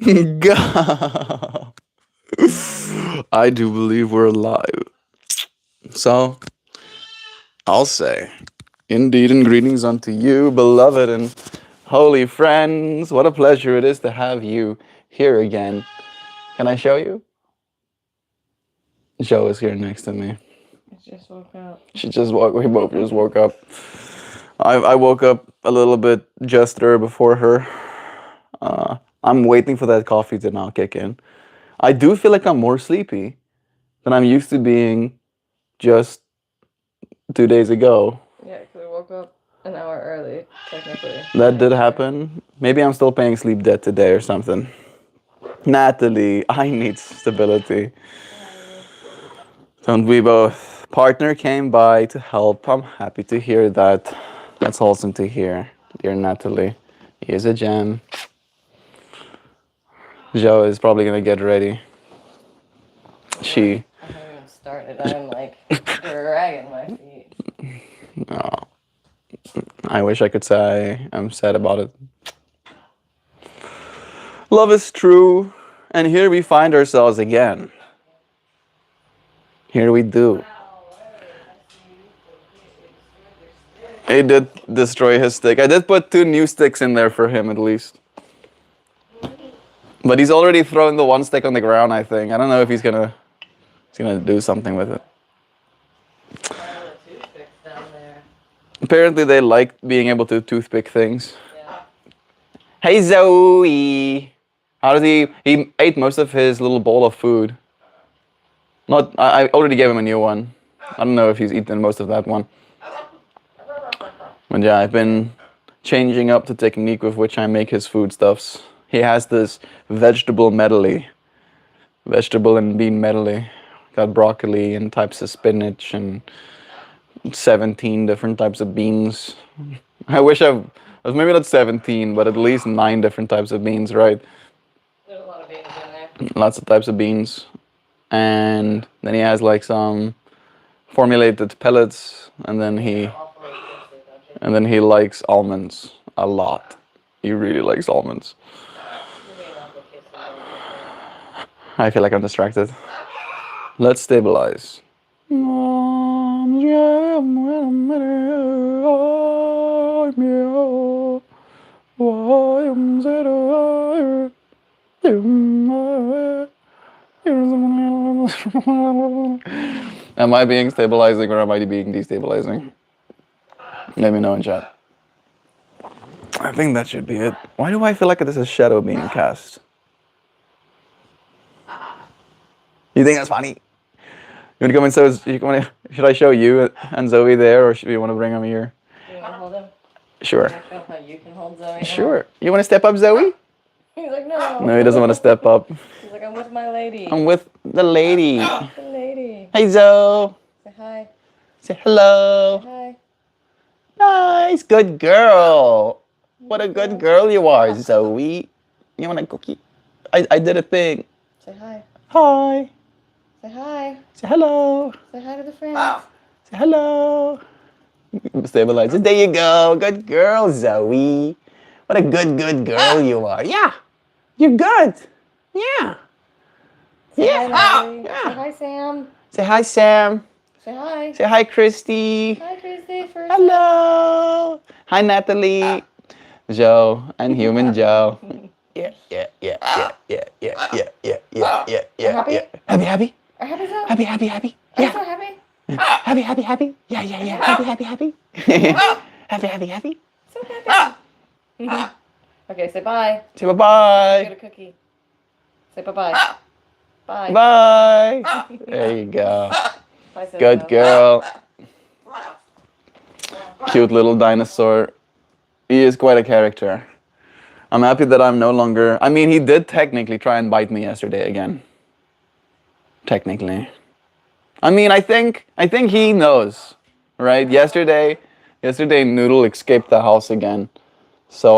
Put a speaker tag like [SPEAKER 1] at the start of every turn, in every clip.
[SPEAKER 1] God. I do believe we're alive. So, I'll say, indeed, and greetings unto you, beloved and holy friends. What a pleasure it is to have you here again. Can I show you? Joe is here next to me.
[SPEAKER 2] I just woke up.
[SPEAKER 1] We both just woke up. I woke up a little bit juster before her. I'm waiting for that coffee to now kick in. I do feel like I'm more sleepy than I'm used to being just 2 days ago.
[SPEAKER 2] Yeah, because I woke up an hour early, technically.
[SPEAKER 1] That did happen. Maybe I'm still paying sleep debt today or something. Natalie, I need stability. Don't we both? Partner came by to help. I'm happy to hear that. That's awesome to hear, dear Natalie. He is a gem. Joe is probably gonna get ready. She.
[SPEAKER 2] I haven't even started. I'm like dragging my feet.
[SPEAKER 1] Oh, I wish I could say I'm sad about it. Love is true, and here we find ourselves again. Here we do. He did destroy his stick. I did put 2 new sticks in there for him at least. But he's already thrown the 1 stick on the ground, I think. I don't know if he's gonna do something with it. Apparently they like being able to toothpick things.
[SPEAKER 2] Yeah.
[SPEAKER 1] Hey Zoe! How does he ate most of his little bowl of food. I already gave him a new one. I don't know if he's eaten most of that one. But yeah, I've been changing up the technique with which I make his foodstuffs. He has this vegetable medley. Vegetable and bean medley. Got broccoli and types of spinach and 17 different types of beans. I wish I was maybe not 17, but at least 9 different types of beans, right?
[SPEAKER 2] There's a lot of beans in there.
[SPEAKER 1] Lots of types of beans. And then he has like some formulated pellets, and then he likes almonds a lot. He really likes almonds. I feel like I'm distracted. Let's stabilize. Am I being stabilizing or am I being destabilizing? Let me know in chat. I think that should be it. Why do I feel like there's a shadow being cast? You think that's funny? You want to come in? Should I show you and Zoe there, or should we want to bring him here?
[SPEAKER 2] You want to hold him?
[SPEAKER 1] Sure.
[SPEAKER 2] Can I show how you can hold Zoe now?
[SPEAKER 1] Sure. You want to step up, Zoe?
[SPEAKER 2] He's like, no.
[SPEAKER 1] No, he doesn't want to step up.
[SPEAKER 2] He's like, I'm with my lady.
[SPEAKER 1] I'm with the lady.
[SPEAKER 2] The lady.
[SPEAKER 1] Hey, Zoe.
[SPEAKER 2] Say hi.
[SPEAKER 1] Say hello.
[SPEAKER 2] Hi.
[SPEAKER 1] Nice. Good girl. What a good girl you are, Zoe. You want a cookie? I did a thing.
[SPEAKER 2] Say hi.
[SPEAKER 1] Hi.
[SPEAKER 2] Say hi.
[SPEAKER 1] Say hello.
[SPEAKER 2] Say hi to the friends.
[SPEAKER 1] Say hello. Stabilize it. There you go. Good girl, Zoe. What a good girl you are. Yeah. You're good. Yeah.
[SPEAKER 2] Say
[SPEAKER 1] Yeah.
[SPEAKER 2] hi, Natalie.
[SPEAKER 1] Yeah.
[SPEAKER 2] Say hi, Sam.
[SPEAKER 1] Say hi, Sam.
[SPEAKER 2] Say hi.
[SPEAKER 1] Say hi, Christy.
[SPEAKER 2] Hi, Christy. First.
[SPEAKER 1] Hello. Hi, Natalie. Joe and human Joe. Yeah.
[SPEAKER 2] Happy?
[SPEAKER 1] Happy.
[SPEAKER 2] Are you happy, Sam?
[SPEAKER 1] Happy.
[SPEAKER 2] Are you
[SPEAKER 1] Yeah.
[SPEAKER 2] so happy?
[SPEAKER 1] Happy. Yeah. Happy. Happy.
[SPEAKER 2] So happy. Okay, say bye.
[SPEAKER 1] Say bye-bye.
[SPEAKER 2] Get a cookie. Say bye-bye. Bye.
[SPEAKER 1] Bye. There you go.
[SPEAKER 2] Bye, Sam.
[SPEAKER 1] Good girl. Cute little dinosaur. He is quite a character. I'm happy that I'm no longer... I mean, he did technically try and bite me yesterday again. Technically. I mean, I think he knows, right? Yesterday Noodle escaped the house again. So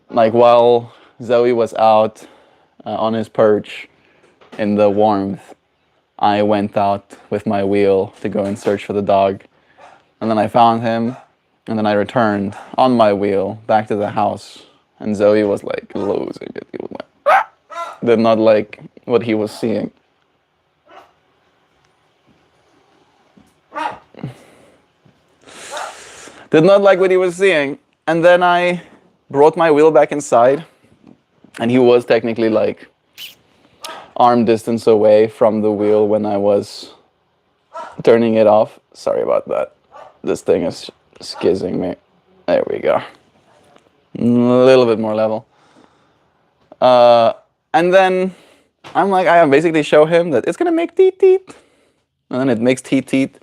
[SPEAKER 1] while Zoe was out on his perch in the warmth, I went out with my wheel to go and search for the dog. And then I found him, and then I returned on my wheel back to the house. And Zoe was like losing it. He was like, did not like what he was seeing. Did not like what he was seeing. And then I brought my wheel back inside, and he was technically like arm distance away from the wheel when I was turning it off. Sorry about that. This thing is skizzing me. There we go. A little bit more level. And then I'm like, I basically show him that it's gonna make teet teet. And then it makes teet teet.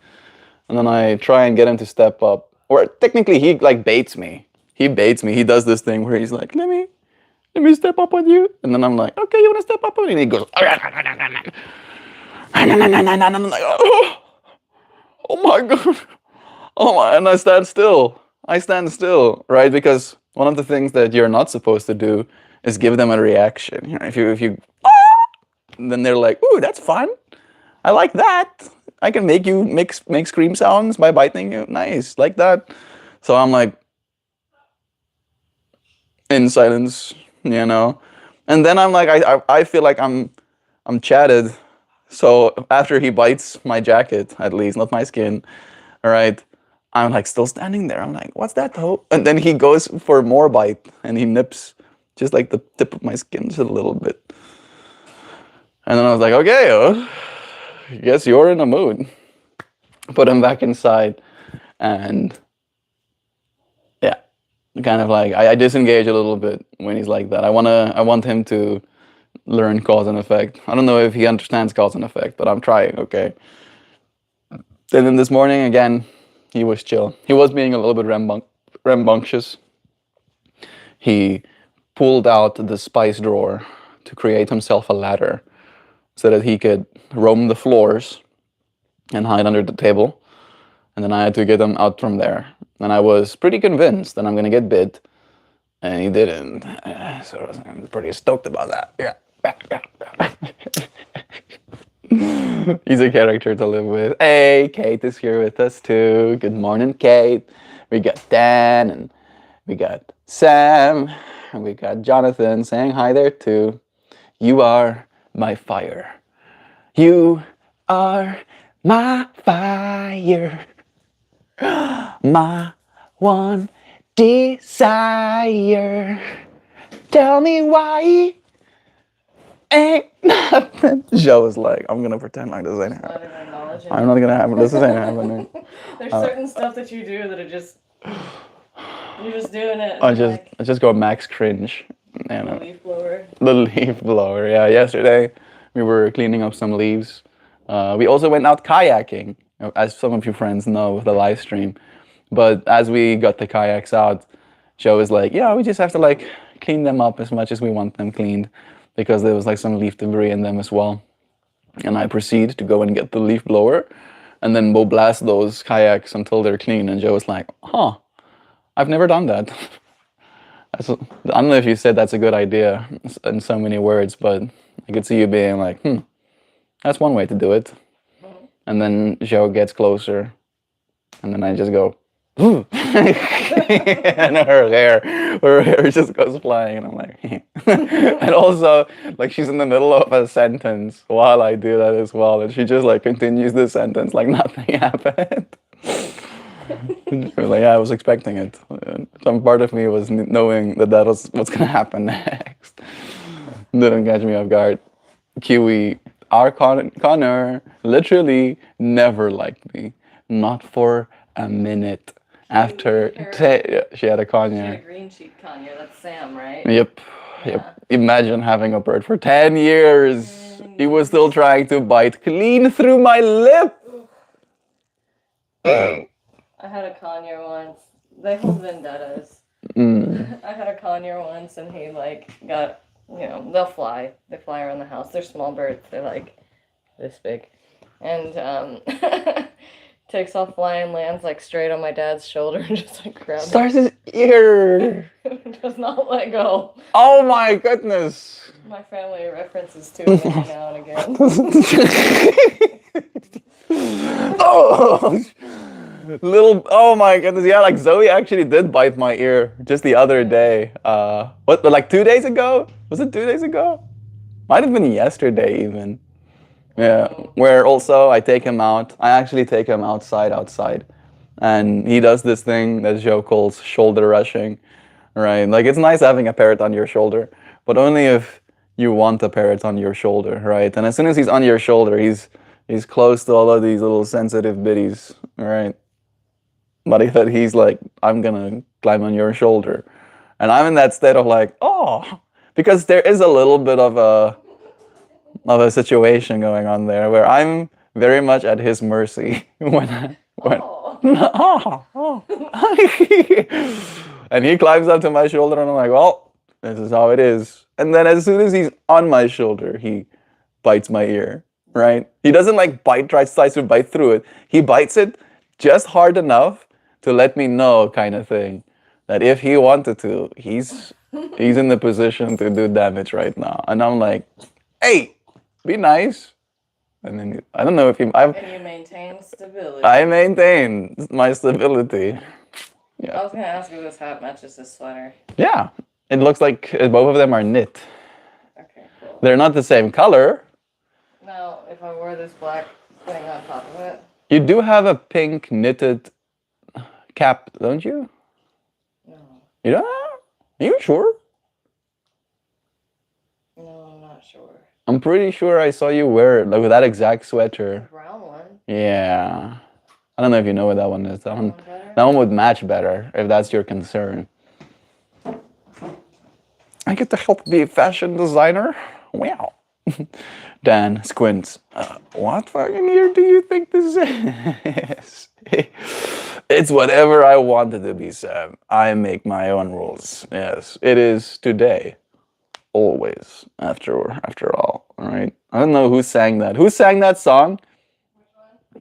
[SPEAKER 1] And then I try and get him to step up. Or technically he like baits me. He baits me. He does this thing where he's like, let me step up on you. And then I'm like, okay, you wanna step up on me? And he goes, and I'm like, oh my god. Oh my, and I stand still. Right? Because one of the things that you're not supposed to do is give them a reaction. You know, if you then they're like, ooh, that's fun. I like that. I can make you make scream sounds by biting you. Nice, like that. So I'm like in silence, you know. And then I'm like, I feel like I'm chatted. So after he bites my jacket, at least, not my skin, all right, I'm like still standing there. I'm like, what's that though? And then he goes for more bite and he nips just like the tip of my skin just a little bit. And then I was like, okay, I guess you're in a mood. Put him back inside, and yeah, kind of like I disengage a little bit when he's like that. I want him to learn cause and effect. I don't know if he understands cause and effect, but I'm trying, okay? And then this morning, again, he was chill. He was being a little bit rambunctious. He pulled out the spice drawer to create himself a ladder so that he could roam the floors and hide under the table. And then I had to get him out from there. And I was pretty convinced that I'm going to get bit. And he didn't. So I was pretty stoked about that. Yeah. He's a character to live with. Hey, Kate is here with us too. Good morning, Kate. We got Dan, and we got Sam, and we got Jonathan saying hi there too. You are my fire. You are my fire. My one desire. Tell me why ain't nothing. Joe is like, I'm gonna pretend like this ain't happening. I'm not gonna happen. This ain't happening.
[SPEAKER 2] There's certain stuff that you do that are just you're just doing it.
[SPEAKER 1] I just go max cringe. You know.
[SPEAKER 2] The leaf blower.
[SPEAKER 1] The leaf blower. Yeah. Yesterday we were cleaning up some leaves. We also went out kayaking, as some of you friends know with the live stream. But as we got the kayaks out, Joe was like, yeah, we just have to like clean them up as much as we want them cleaned, because there was like some leaf debris in them as well. And I proceed to go and get the leaf blower and then we'll blast those kayaks until they're clean. And Joe was like, huh, I've never done that. I don't know if you said that's a good idea in so many words, but I could see you being like, that's one way to do it. And then Joe gets closer and then I just go, and her hair just goes flying, and I'm like, and also, like, she's in the middle of a sentence while I do that as well, and she just like continues the sentence like nothing happened. Like, yeah, I was expecting it. Some part of me was knowing that was what's gonna happen next. Didn't catch me off guard. Kiwi, our Connor, literally never liked me, not for a minute. After she had a conure.
[SPEAKER 2] She had a green sheet conure. That's Sam, right?
[SPEAKER 1] Yep. Imagine having a bird for 10 years. He was still trying to bite clean through my lip.
[SPEAKER 2] I had a conure once. They hold vendettas. I had a conure once, and he like got, they'll fly. They fly around the house. They're small birds. They're like this big, and takes off flying, lands like straight on my dad's shoulder, and just like grabs
[SPEAKER 1] Starts his ear.
[SPEAKER 2] Does not let go.
[SPEAKER 1] Oh my goodness.
[SPEAKER 2] My family references to it every now and again.
[SPEAKER 1] Oh my goodness. Yeah, like Zoe actually did bite my ear just the other day. Like 2 days ago? Was it 2 days ago? Might have been yesterday even. Yeah, where also I take him out. I actually take him outside. And he does this thing that Joe calls shoulder rushing, right? Like it's nice having a parrot on your shoulder, but only if you want a parrot on your shoulder, right? And as soon as he's on your shoulder, he's close to all of these little sensitive biddies, right? But if he's like, I'm gonna climb on your shoulder, and I'm in that state of like, oh, because there is a little bit of a situation going on there where I'm very much at his mercy when oh. And he climbs up to my shoulder and I'm like, well, this is how it is. And then as soon as he's on my shoulder, he bites my ear, right? He doesn't like tries to bite through it. He bites it just hard enough to let me know, kind of thing, that if he wanted to, he's in the position to do damage right now. And I'm like, hey, be nice. And then I don't know if
[SPEAKER 2] And you maintain stability.
[SPEAKER 1] I maintain my stability. Yeah.
[SPEAKER 2] I was gonna ask if this hat matches this sweater.
[SPEAKER 1] Yeah, it looks like both of them are knit.
[SPEAKER 2] Okay, cool.
[SPEAKER 1] They're not the same color.
[SPEAKER 2] Now, if I wore this black thing on top of it.
[SPEAKER 1] You do have a pink knitted cap, don't you?
[SPEAKER 2] No.
[SPEAKER 1] You don't have? Are you sure?
[SPEAKER 2] No, I'm not sure.
[SPEAKER 1] I'm pretty sure I saw you wear it, like with that exact sweater.
[SPEAKER 2] Brown one.
[SPEAKER 1] Yeah. I don't know if you know what that one is. That one
[SPEAKER 2] Better?
[SPEAKER 1] that one would match better if that's your concern. I get to help be a fashion designer? Wow. Dan squints. What fucking year do you think this is? It's whatever I want it to be, Sam. I make my own rules. Yes, it is today. Always, after all right? I don't know who sang that. Who sang that song?
[SPEAKER 2] Which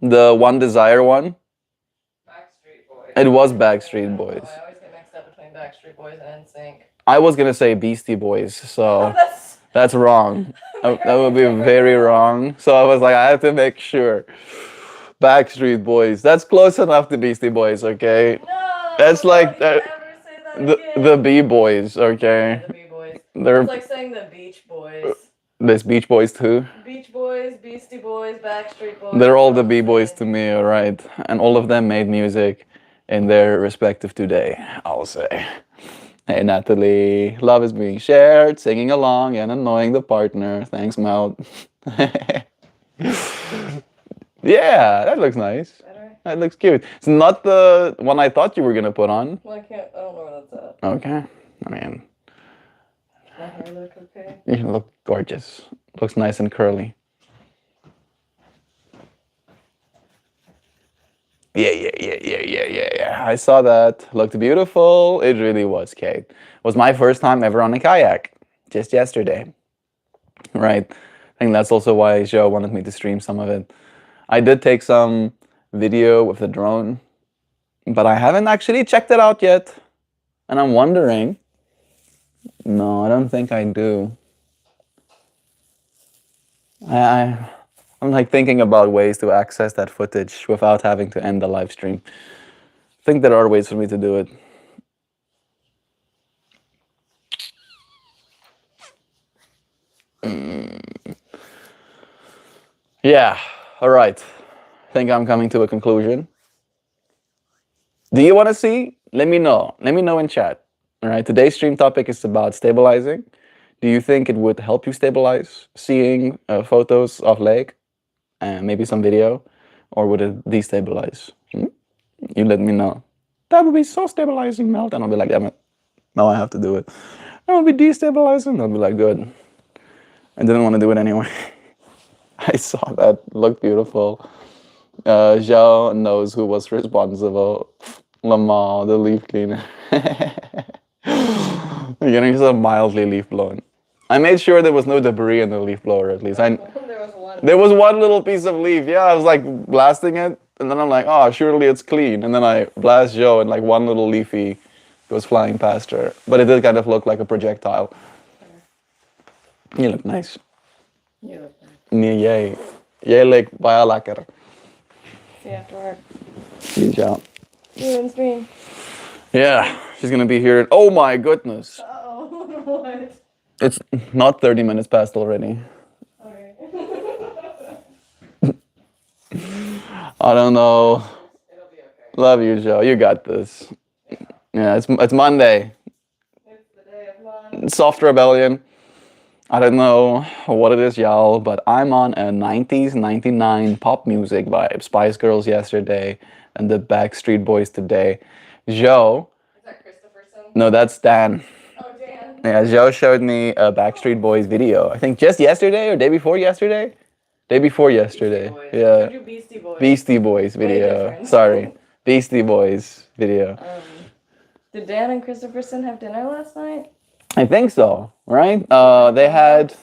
[SPEAKER 2] one?
[SPEAKER 1] The One Desire one?
[SPEAKER 2] Backstreet Boys.
[SPEAKER 1] It was Backstreet Boys.
[SPEAKER 2] I always get mixed up between Backstreet Boys and NSYNC.
[SPEAKER 1] I was gonna say Beastie Boys, so
[SPEAKER 2] That's
[SPEAKER 1] that's wrong. That would be very wrong. So I was like, I have to make sure. Backstreet Boys. That's close enough to Beastie Boys, okay?
[SPEAKER 2] no.
[SPEAKER 1] That's like
[SPEAKER 2] don't you ever say that
[SPEAKER 1] the
[SPEAKER 2] again.
[SPEAKER 1] B-Boys, okay?
[SPEAKER 2] The B-Boys.
[SPEAKER 1] They're
[SPEAKER 2] It's like saying the Beach Boys.
[SPEAKER 1] this Beach Boys too.
[SPEAKER 2] Beach Boys, Beastie Boys, Backstreet Boys.
[SPEAKER 1] They're all the B-Boys to me, alright? And all of them made music in their respective today, I'll say. Hey Natalie, love is being shared, singing along and annoying the partner. Thanks, Mel. Yeah, that looks nice.
[SPEAKER 2] Better?
[SPEAKER 1] That looks cute. It's not the one I thought you were gonna put on.
[SPEAKER 2] Well, I don't know where that's at.
[SPEAKER 1] Okay. I mean,
[SPEAKER 2] My hair look okay?
[SPEAKER 1] you look gorgeous. Looks nice and curly. Yeah. I saw that. Looked beautiful. It really was, Kate. It was my first time ever on a kayak. Just yesterday. Right. I think that's also why Joe wanted me to stream some of it. I did take some video with the drone, but I haven't actually checked it out yet. And I'm wondering. No, I don't think I do. I'm like thinking about ways to access that footage without having to end the live stream. I think there are ways for me to do it. Yeah, all right. I think I'm coming to a conclusion. Do you want to see? Let me know. Let me know in chat. All right, today's stream topic is about stabilizing. Do you think it would help you stabilize seeing photos of lake and maybe some video, or would it destabilize? You let me know. That would be so stabilizing, Melt. And I'll be like, damn it, now I have to do it. That would be destabilizing. I'll be like, good. I didn't want to do it anyway. I saw that. Looked beautiful. Zhao knows who was responsible. Lamar, the leaf cleaner. You're getting some mildly leaf blown. I made sure there was no debris in the leaf blower, at least. There was one little piece of leaf. Yeah, I was like blasting it, and then I'm like, oh, surely it's clean. And then I blast Joe, and like one little leafy goes flying past her. But it did kind of look like a projectile. You look nice.
[SPEAKER 2] You look nice.
[SPEAKER 1] Yay. Jij leek baie lekker.
[SPEAKER 2] See you after work.
[SPEAKER 1] Good job.
[SPEAKER 2] See you in stream.
[SPEAKER 1] Yeah, she's gonna be here. Oh my goodness.
[SPEAKER 2] Uh-oh. What?
[SPEAKER 1] It's not 30 minutes past already.
[SPEAKER 2] Okay.
[SPEAKER 1] I don't know.
[SPEAKER 2] It'll be okay.
[SPEAKER 1] Love you, Joe. You got this. Yeah, it's Monday.
[SPEAKER 2] It's the day of mine.
[SPEAKER 1] Soft rebellion. I don't know what it is, y'all, but I'm on a 90s, 99 pop music vibe. Spice Girls yesterday and the Backstreet Boys today. Joe,
[SPEAKER 2] Is that Christopherson?
[SPEAKER 1] no, that's Dan.
[SPEAKER 2] Oh, Dan.
[SPEAKER 1] Yeah, Joe showed me a Backstreet Boys video. I think just yesterday or day before yesterday? Day before yesterday.
[SPEAKER 2] Beastie Boys.
[SPEAKER 1] Yeah.
[SPEAKER 2] Showed you Beastie Boys.
[SPEAKER 1] Beastie Boys
[SPEAKER 2] Way
[SPEAKER 1] video.
[SPEAKER 2] different.
[SPEAKER 1] Sorry. Beastie Boys video.
[SPEAKER 2] Did Dan and Christopherson have dinner last night?
[SPEAKER 1] I think so, right? They had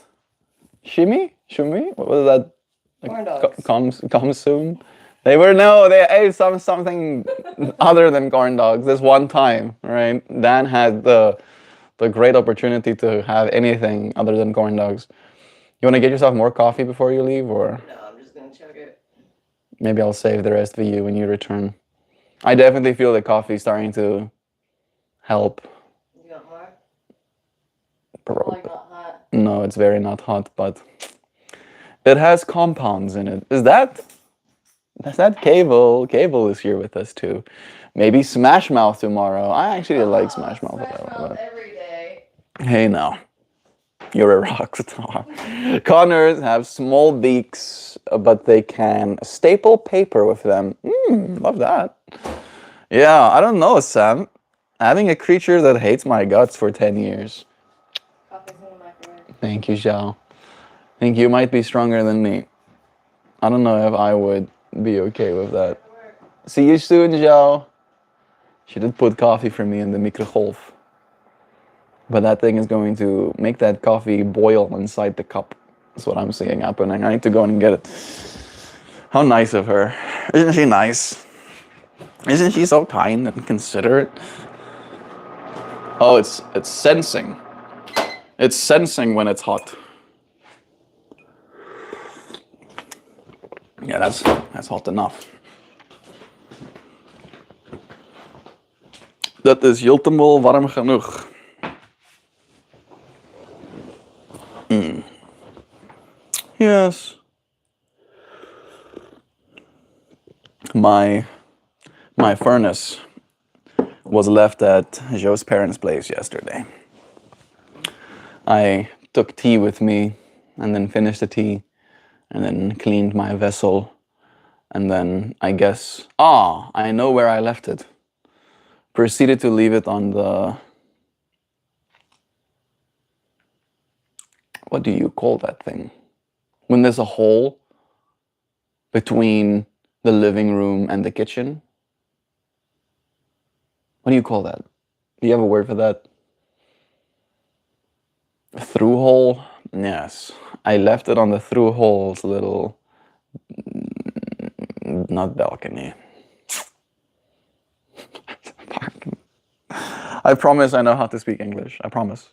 [SPEAKER 1] shimmy? What was that?
[SPEAKER 2] Corn dogs.
[SPEAKER 1] Come soon. They ate something other than corn dogs this one time, right? Dan had the great opportunity to have anything other than corn dogs. You want to get yourself more coffee before you leave, or
[SPEAKER 2] No, I'm just gonna chug it.
[SPEAKER 1] maybe I'll save the rest for you when you return. I definitely feel the coffee starting to help.
[SPEAKER 2] You got more?
[SPEAKER 1] Bro.
[SPEAKER 2] Like not hot.
[SPEAKER 1] No, it's very not hot, but it has compounds in it. Is that Cable? Cable is here with us too. Maybe Smash Mouth tomorrow. I actually like Smash Mouth.
[SPEAKER 2] Smash Mouth every day.
[SPEAKER 1] Hey now, you're a rock star. Connors have small beaks, but they can staple paper with them. Love that. Yeah, I don't know, Sam. Having a creature that hates my guts for 10 years.
[SPEAKER 2] Coffee's in the microwave.
[SPEAKER 1] Thank you, Zhao. I think you might be stronger than me. I don't know if I would be okay with that. See you soon, Zhao. She did put coffee for me in the microgolf. But that thing is going to make that coffee boil inside the cup. That's what I'm seeing happening. I need to go and get it. How nice of her. Isn't she nice? Isn't she so kind and considerate? Oh, it's sensing. It's sensing when it's hot. Yeah, that's hot enough. Dat is heeltemal warm genoeg. Yes. My furnace was left at Joe's parents' place yesterday. I took tea with me and then finished the tea and then cleaned my vessel and then I guess, I know where I left it. Proceeded to leave it on the, what do you call that thing? When there's a hole between the living room and the kitchen. What do you call that? Do you have a word for that? Through hole? Yes. I left it on the through hole's little, not balcony. I promise I know how to speak English. I promise.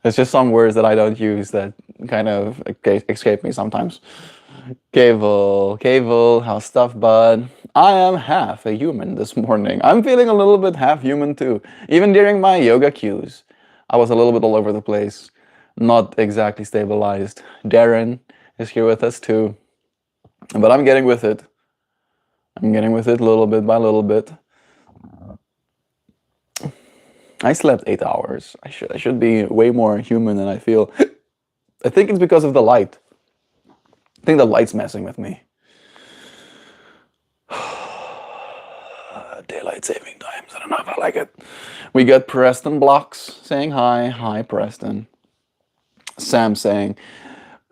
[SPEAKER 1] It's just some words that I don't use that kind of escape me sometimes. Cable, how's stuff, bud? I am half a human this morning. I'm feeling a little bit half human too. Even during my yoga cues, I was a little bit all over the place. Not exactly stabilized. Darren is here with us too. But I'm getting with it. I'm getting with it little bit by little bit. I slept 8 hours. I should be way more human than I feel. I think it's because of the light. I think the light's messing with me. Daylight saving times. I don't know if I like it. We got Preston Blocks saying hi. Hi, Preston. Sam saying,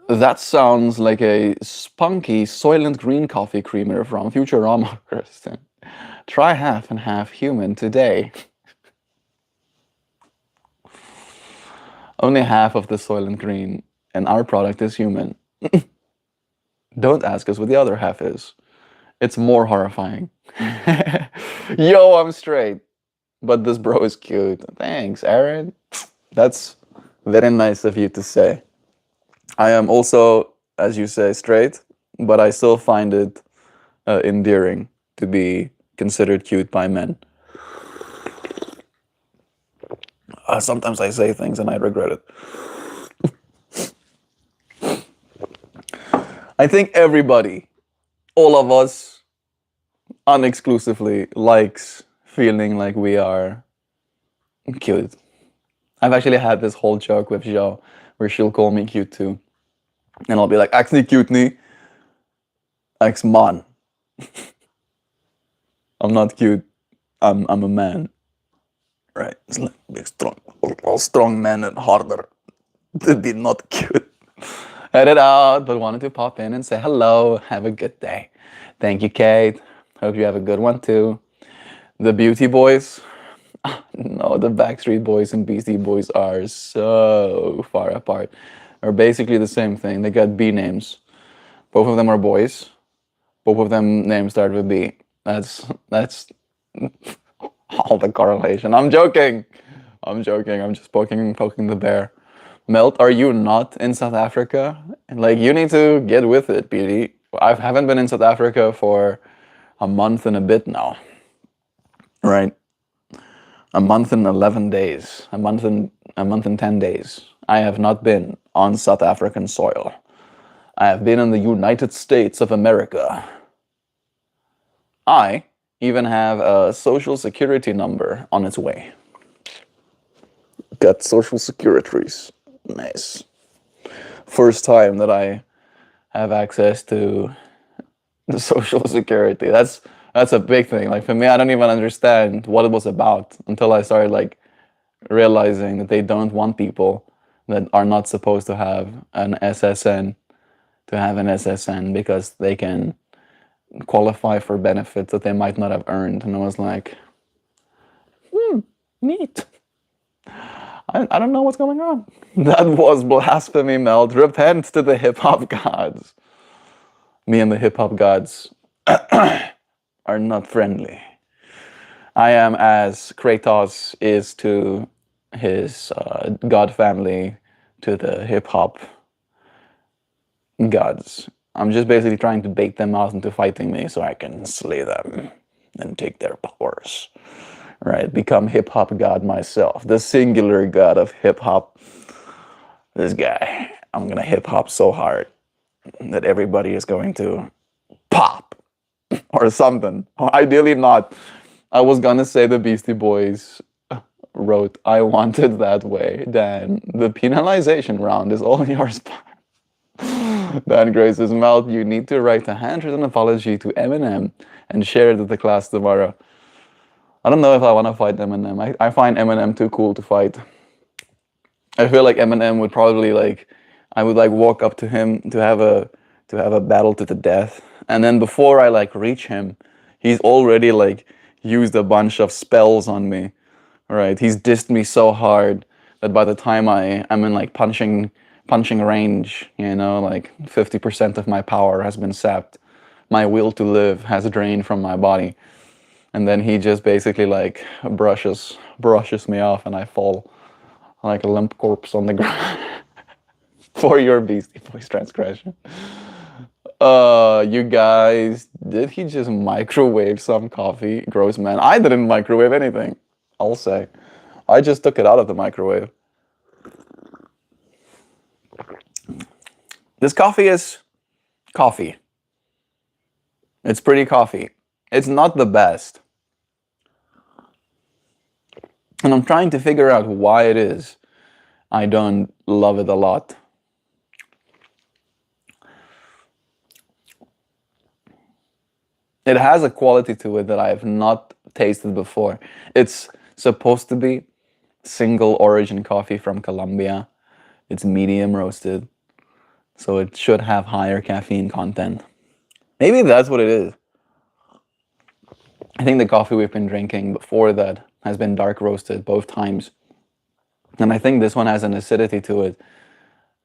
[SPEAKER 1] that sounds like a spunky Soylent Green coffee creamer from Futurama, Preston. Try half and half human today. Only half of the Soylent Green and our product is human. Don't ask us what the other half is. It's more horrifying. Yo, I'm straight. But this bro is cute. Thanks, Aaron. That's very nice of you to say. I am also, as you say, straight, but I still find it endearing to be considered cute by men. Sometimes I say things and I regret it. I think everybody, all of us, unexclusively likes feeling like we are cute. I've actually had this whole joke with Jo where she'll call me cute too. And I'll be like, Ax niet cute nie. Ax man. I'm not cute. I'm a man. Right. It's like big strong. All strong men and harder to be not cute. Headed out, but wanted to pop in and say hello. Have a good day. Thank you, Kate. Hope you have a good one too. The Beauty Boys. No, the Backstreet Boys and Beastie Boys are so far apart. They're basically the same thing. They got B names. Both of them are boys. Both of them names start with B. That's all the correlation. I'm joking. I'm just poking the bear. Melt, are you not in South Africa? Like, you need to get with it, BD. I haven't been in South Africa for a month and a bit now. Right? A month and 11 days. A month and 10 days. I have not been on South African soil. I have been in the United States of America. I even have a social security number on its way. Got social securities. Nice. First time that I have access to the social security. That's a big thing. Like, for me, I don't even understand what it was about until I started like realizing that they don't want people that are not supposed to have an SSN because they can qualify for benefits that they might not have earned. And I was like, neat. I don't know what's going on. That was blasphemy, Meld. Repent to the hip-hop gods. Me and the hip-hop gods are not friendly. I am as Kratos is to his god family, to the hip-hop gods. I'm just basically trying to bait them out into fighting me so I can slay them and take their powers. Right? Become hip-hop god myself. The singular god of hip-hop. This guy. I'm gonna hip-hop so hard that everybody is going to pop. Or something. Ideally not. I was gonna say the Beastie Boys wrote, I want it that way. Dan, the penalization round is all yours. Dan Grace's Mouth, you need to write a handwritten apology to Eminem and share it with the class tomorrow. I don't know if I want to fight Eminem. I find Eminem too cool to fight. I feel like Eminem would probably like, I would like walk up to him to have a battle to the death. And then before I like reach him, he's already like used a bunch of spells on me. Right? He's dissed me so hard that by the time I'm in like punching range, you know, like 50% of my power has been sapped. My will to live has drained from my body. And then he just basically like brushes me off and I fall like a limp corpse on the ground. For your Beastie Boys transgression. You guys, did he just microwave some coffee? Gross, man. I didn't microwave anything, I'll say. I just took it out of the microwave. This coffee is coffee. It's pretty coffee. It's not the best. And I'm trying to figure out why it is I don't love it a lot. It has a quality to it that I have not tasted before. It's supposed to be single origin coffee from Colombia. It's medium roasted. So it should have higher caffeine content. Maybe that's what it is. I think the coffee we've been drinking before that has been dark roasted both times. And I think this one has an acidity to it.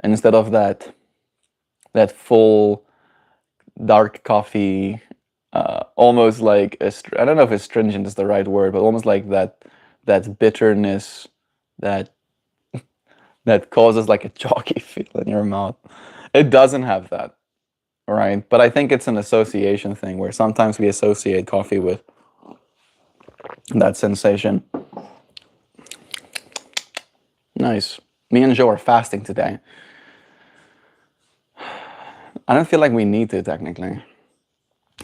[SPEAKER 1] Instead of that full dark coffee, almost like, I don't know if astringent is the right word, but almost like that bitterness that causes like a chalky feel in your mouth. It doesn't have that, right? But I think it's an association thing where sometimes we associate coffee with that sensation. Nice. Me and Joe are fasting today. I don't feel like we need to, technically.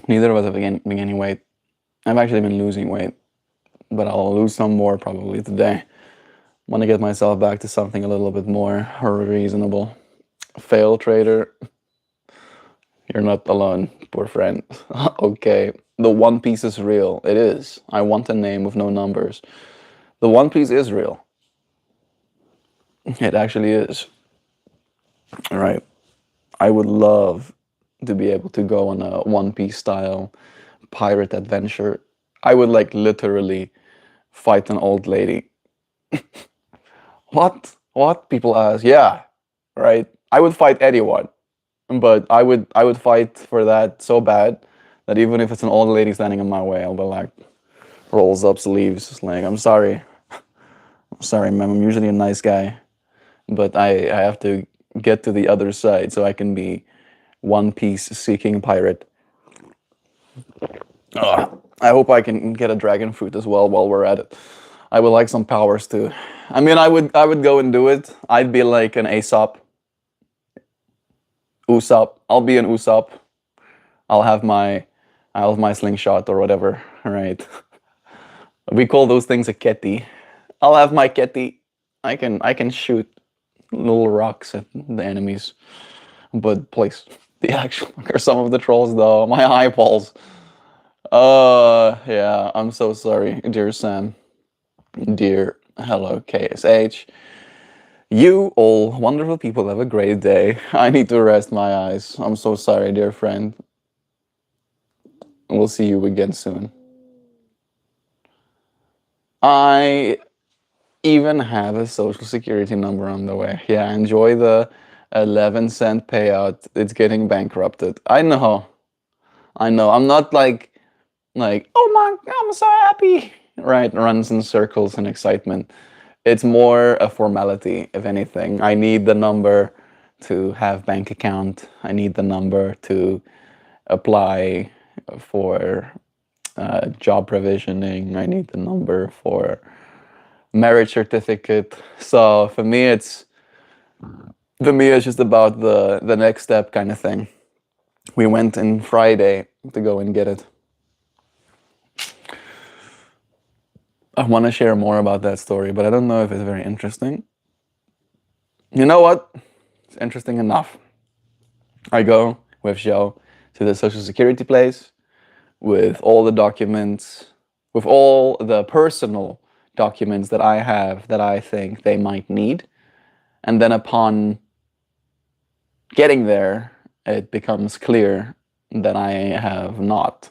[SPEAKER 1] Neither of us have been gaining weight. I've actually been losing weight, but I'll lose some more probably today. Want to get myself back to something a little bit more reasonable. Fail trader, you're not alone, poor friend. Okay, the One Piece is real. It is. I want a name with no numbers. The One Piece is real. It actually is. All right. I would love to be able to go on a One Piece style pirate adventure. I would like literally fight an old lady. What? What? People ask. Yeah, right. I would fight anyone, but I would fight for that so bad that even if it's an old lady standing in my way, I'll be like, rolls up sleeves, like I'm sorry, ma'am. I'm usually a nice guy, but I have to get to the other side so I can be One Piece seeking pirate. I hope I can get a dragon fruit as well while we're at it. I would like some powers too. I mean, I would go and do it. I'd be like an Aesop, Usopp. I'll be an Usopp. I'll have my I'll have my slingshot or whatever. Right? We call those things a keti. I'll have my keti. I can shoot little rocks at the enemies. But please, the actual or some of the trolls though. My eyeballs. Yeah. I'm so sorry, dear Sam. Dear hello KSH. You all wonderful people have a great day. I need to rest my eyes. I'm so sorry, dear friend. We'll see you again soon. I even have a social security number on the way. Yeah, enjoy the 11-cent payout. It's getting bankrupted. I know. I know. I'm not like, oh my, I'm so happy. Right, runs in circles in excitement. It's more a formality, if anything. I need the number to have bank account. I need the number to apply for job provisioning. I need the number for marriage certificate. So for me it's just about the next step kind of thing. We went in Friday to go and get it. I want to share more about that story, but I don't know if it's very interesting. You know what? It's interesting enough. I go with Joe to the social security place with all the documents, with all the personal documents that I have that I think they might need. And then upon getting there, it becomes clear that I have not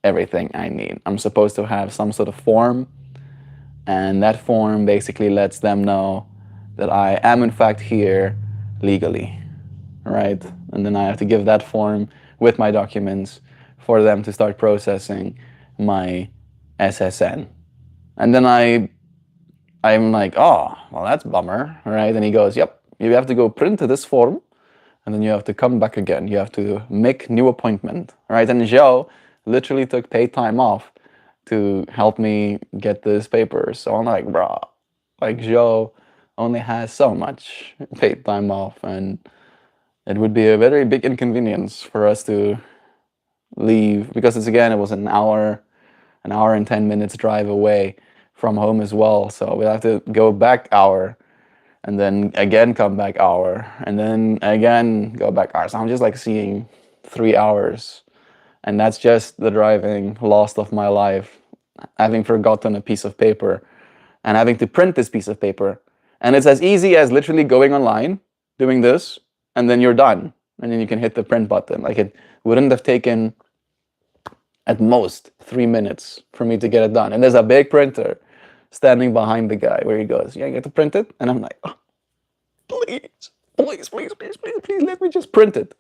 [SPEAKER 1] everything I need. I'm supposed to have some sort of form, and that form basically lets them know that I am in fact here legally, right? And then I have to give that form with my documents for them to start processing my SSN. And then I'm like, oh, well, that's a bummer, right? And he goes, yep, you have to go print this form, and then you have to come back again. You have to make new appointment, right? And Joe literally took paid time off to help me get this paper. So I'm like, bro, like Joe only has so much paid time off, and it would be a very big inconvenience for us to leave because it was an hour and 10 minutes drive away from home as well. So we'll have to go back hour and then again come back hour and then again go back hour. So I'm just like seeing 3 hours, and that's just the driving lost of my life, having forgotten a piece of paper and having to print this piece of paper. And it's as easy as literally going online, doing this, and then you're done. And then you can hit the print button. Like it wouldn't have taken at most 3 minutes for me to get it done. And there's a big printer standing behind the guy where he goes, yeah, you have to print it? And I'm like, oh, please, let me just print it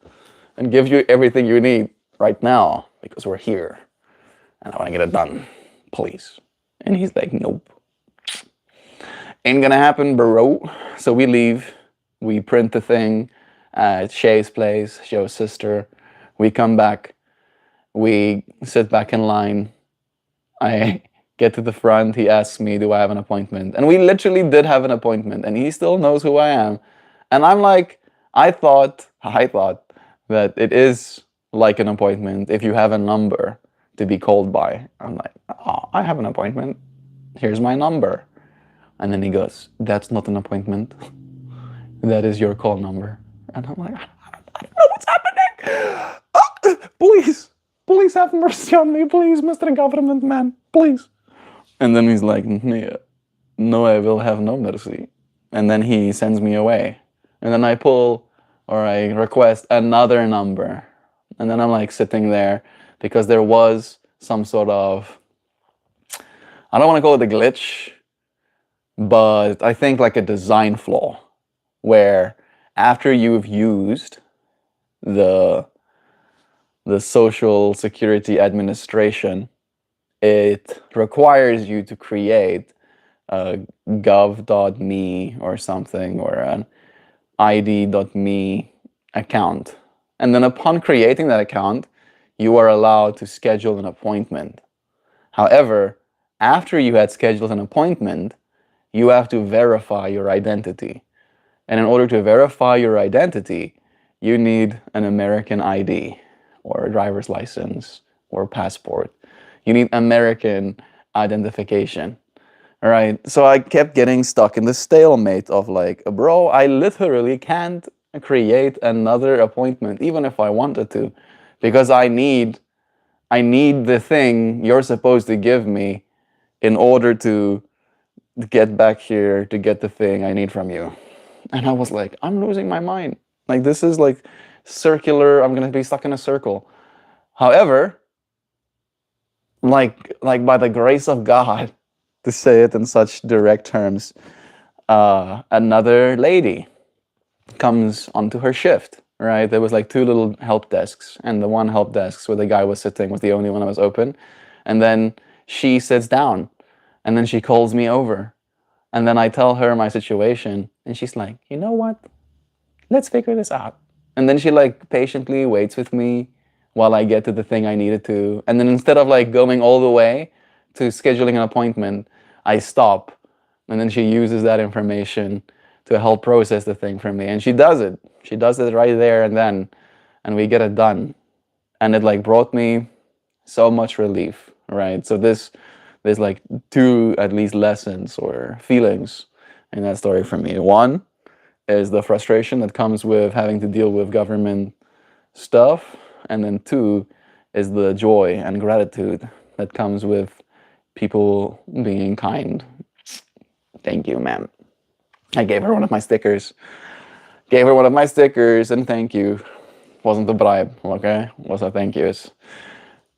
[SPEAKER 1] and give you everything you need right now because we're here and I want to get it done, please. And he's like, nope. Ain't gonna happen, bro. So we leave, we print the thing at Shay's place, Joe's sister. We come back, we sit back in line. I get to the front, he asks me, do I have an appointment? And we literally did have an appointment, and he still knows who I am. And I'm like, I thought that it is like an appointment if you have a number to be called by. I'm like, oh, I have an appointment. Here's my number. And then he goes, that's not an appointment. That is your call number. And I'm like, I don't know what's happening. Please have mercy on me, please, Mr. Government Man, please. And then he's like, no, I will have no mercy. And then he sends me away. And then I request another number. And then I'm like sitting there because there was some sort of, I don't want to call it a glitch, but I think like a design flaw where after you've used the Social Security Administration, it requires you to create a gov.me or something, or an id.me account. And then upon creating that account, you are allowed to schedule an appointment. However, after you had scheduled an appointment, you have to verify your identity. And in order to verify your identity, you need an American ID or a driver's license or passport. You need American identification. All right. So I kept getting stuck in the stalemate of like, bro, I literally can't create another appointment, even if I wanted to, because I need the thing you're supposed to give me in order to get back here to get the thing I need from you. And I was like, I'm losing my mind. Like, this is like circular. I'm going to be stuck in a circle. However, like by the grace of God, to say it in such direct terms, another lady comes onto her shift, right? There was like two little help desks, and the one help desk where the guy was sitting was the only one that was open. And then she sits down, and then she calls me over. And then I tell her my situation, and she's like, you know what? Let's figure this out. And then she like patiently waits with me while I get to the thing I needed to. And then instead of like going all the way to scheduling an appointment, I stop. And then she uses that information to help process the thing for me. And she does it. She does it right there and then. And we get it done. And it like brought me so much relief, right? So there's like two at least lessons or feelings in that story for me. One is the frustration that comes with having to deal with government stuff. And then two is the joy and gratitude that comes with people being kind. Thank you, ma'am. I gave her one of my stickers. And thank you. Wasn't a bribe, okay? Was a thank yous.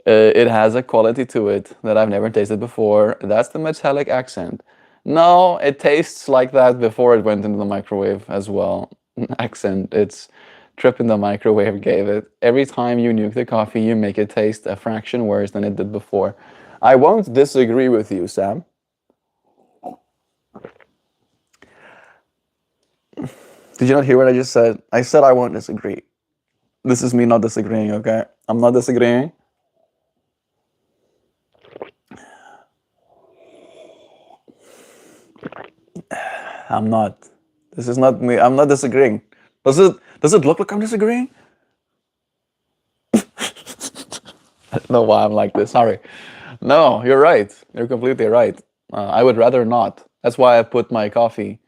[SPEAKER 1] It has a quality to it that I've never tasted before. That's the metallic accent. No, it tastes like that before it went into the microwave as well. Accent, it's trip in the microwave gave it. Every time you nuke the coffee, you make it taste a fraction worse than it did before. I won't disagree with you, Sam. Did you not hear what I just said? I said I won't disagree. This is me not disagreeing, okay? I'm not disagreeing. I'm not. This is not me. I'm not disagreeing. Does it look like I'm disagreeing? I don't know why I'm like this. Sorry. No, you're right. You're completely right. I would rather not. That's why I put my coffee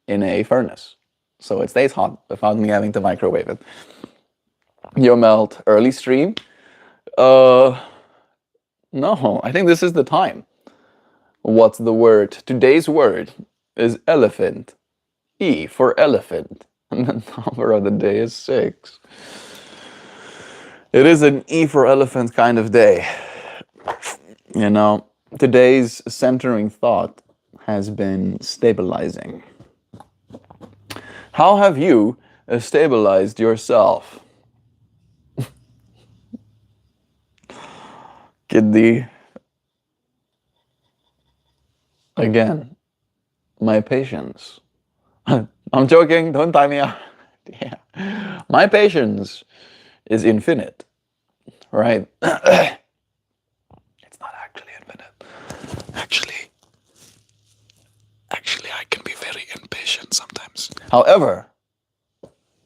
[SPEAKER 1] in a furnace, so it stays hot without me having to microwave it. Yo, Melt, early stream? No, I think this is the time. What's the word? Today's word is elephant. E for elephant. And the number of the day is 6. It is an E for elephant kind of day. You know, today's centering thought has been stabilizing. How have you stabilized yourself? Kiddy. Again, my patience. I'm joking, don't tie me up. Yeah. My patience is infinite, right? It's not actually infinite.
[SPEAKER 3] Actually, I can be very impatient sometimes.
[SPEAKER 1] However,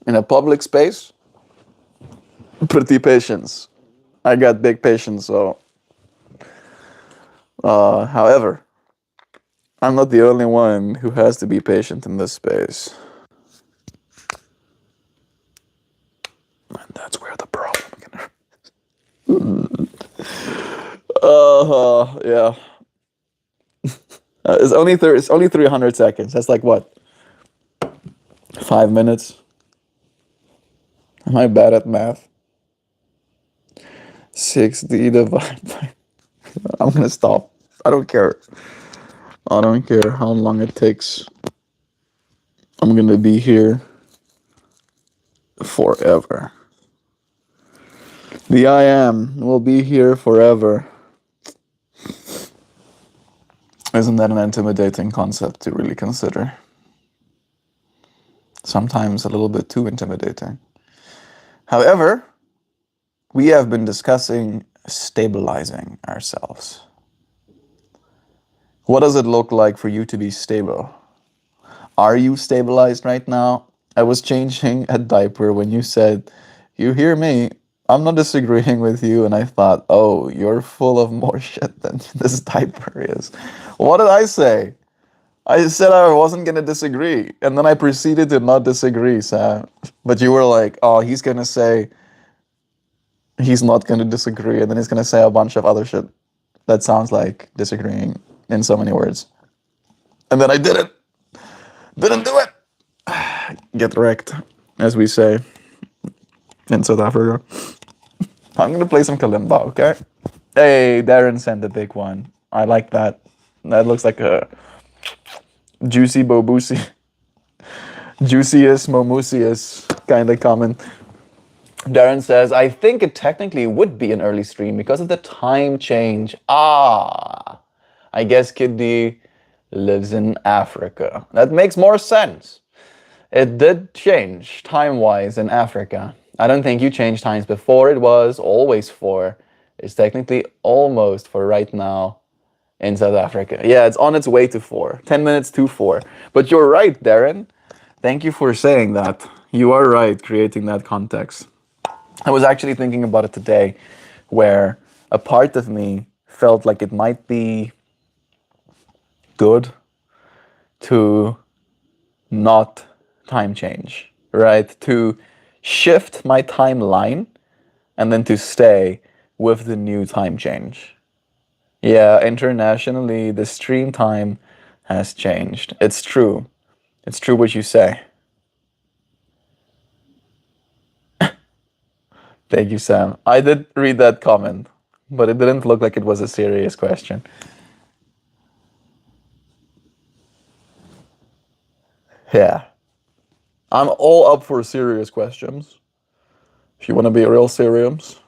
[SPEAKER 1] in a public space, pretty patience. I got big patience, so. However, I'm not the only one who has to be patient in this space. And that's where the problem can. Yeah. It's only 300 seconds. That's like what? 5 minutes. Am I bad at math? 60 divided by. I'm gonna stop. I don't care. I don't care how long it takes. I'm gonna be here forever. The I am will be here forever. Isn't that an intimidating concept to really consider? Sometimes a little bit too intimidating. However, we have been discussing stabilizing ourselves. What does it look like for you to be stable? Are you stabilized right now? I was changing a diaper when you said, "You hear me? I'm not disagreeing with you." And I thought, oh, you're full of more shit than this diaper is. What did I say? I said I wasn't going to disagree. And then I proceeded to not disagree, Sam. But you were like, oh, he's going to say he's not going to disagree. And then he's going to say a bunch of other shit that sounds like disagreeing in so many words. And then I didn't do it. Get wrecked, as we say in South Africa. I'm going to play some kalimba, okay? Hey, Darren sent a big one. I like that. That looks like a juicy bobusi. Juiciest momusius kind of comment. Darren says, I think it technically would be an early stream because of the time change. I guess Kiddy lives in Africa. That makes more sense. It did change time-wise in Africa. I don't think you changed times before. It was always 4. It's technically almost for right now in South Africa. Yeah, it's on its way to 4. 10 minutes to 4. But you're right, Darren. Thank you for saying that. You are right, creating that context. I was actually thinking about it today, where a part of me felt like it might be good to not time change, right? To shift my timeline and then to stay with the new time change. Yeah, internationally, the stream time has changed. It's true. It's true what you say. Thank you, Sam. I did read that comment, but it didn't look like it was a serious question. Yeah. I'm all up for serious questions. If you want to be real serious.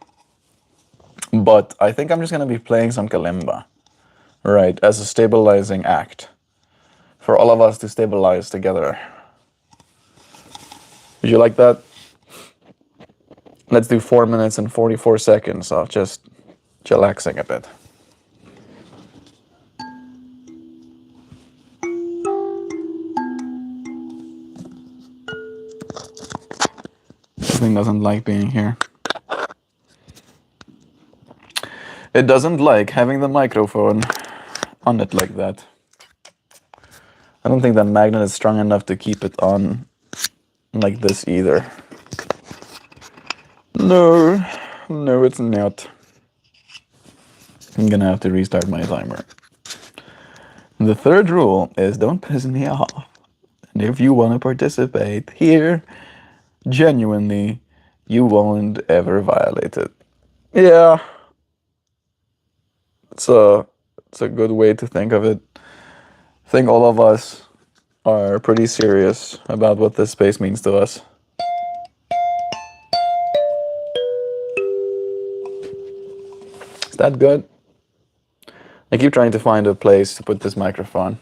[SPEAKER 1] But I think I'm just going to be playing some kalimba. Right, as a stabilizing act. For all of us to stabilize together. Would you like that? Let's do 4 minutes and 44 seconds of just chillaxing a bit. This thing doesn't like being here. It doesn't like having the microphone on it like that. I don't think that magnet is strong enough to keep it on like this either. No, it's not. I'm gonna have to restart my timer. The third rule is don't piss me off. And if you want to participate here, genuinely, you won't ever violate it. Yeah. It's a good way to think of it. I think all of us are pretty serious about what this space means to us. Is that good? I keep trying to find a place to put this microphone.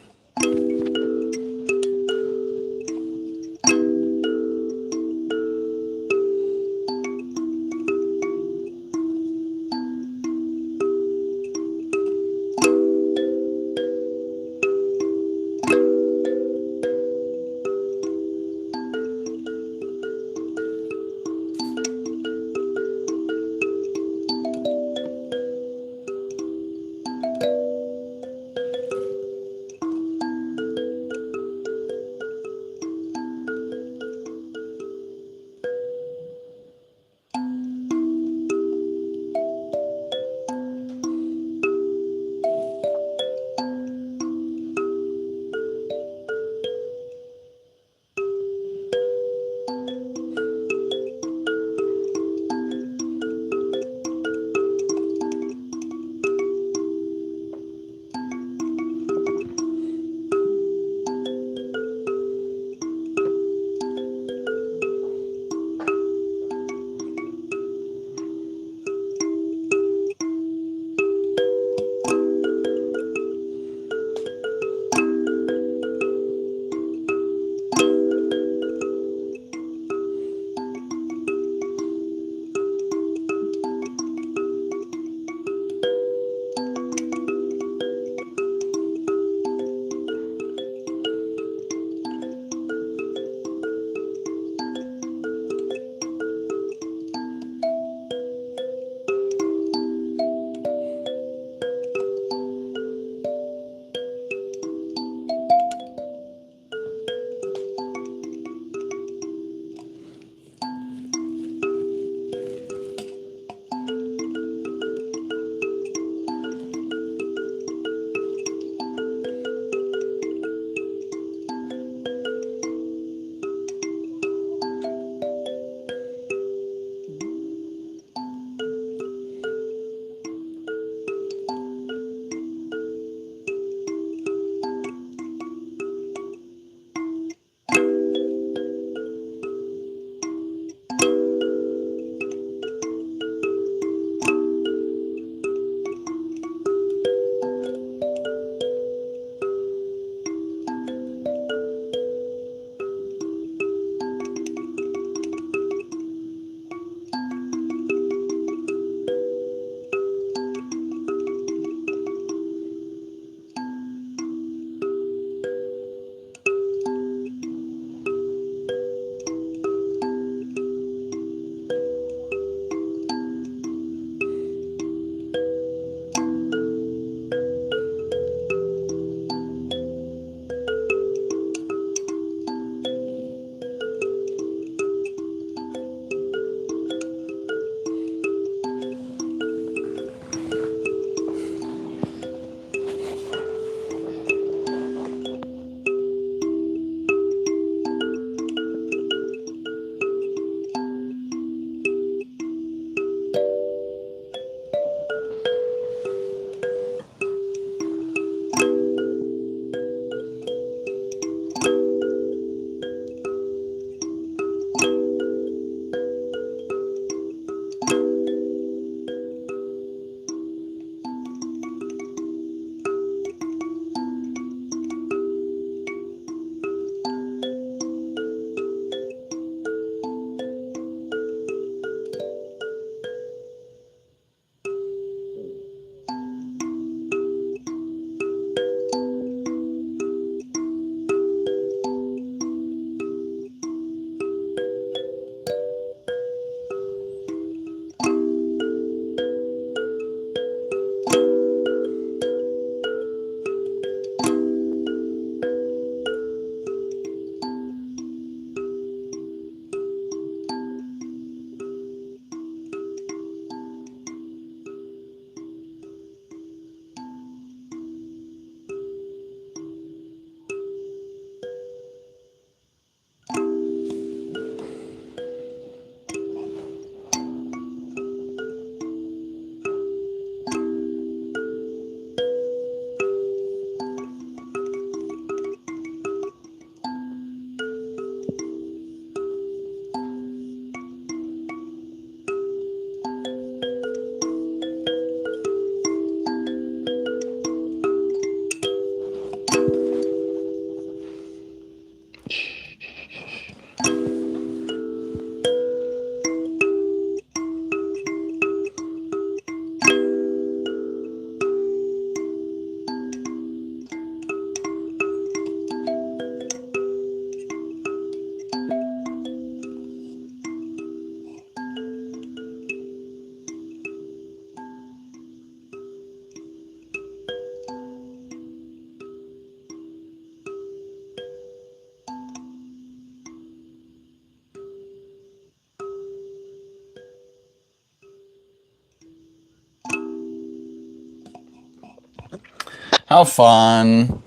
[SPEAKER 1] How fun.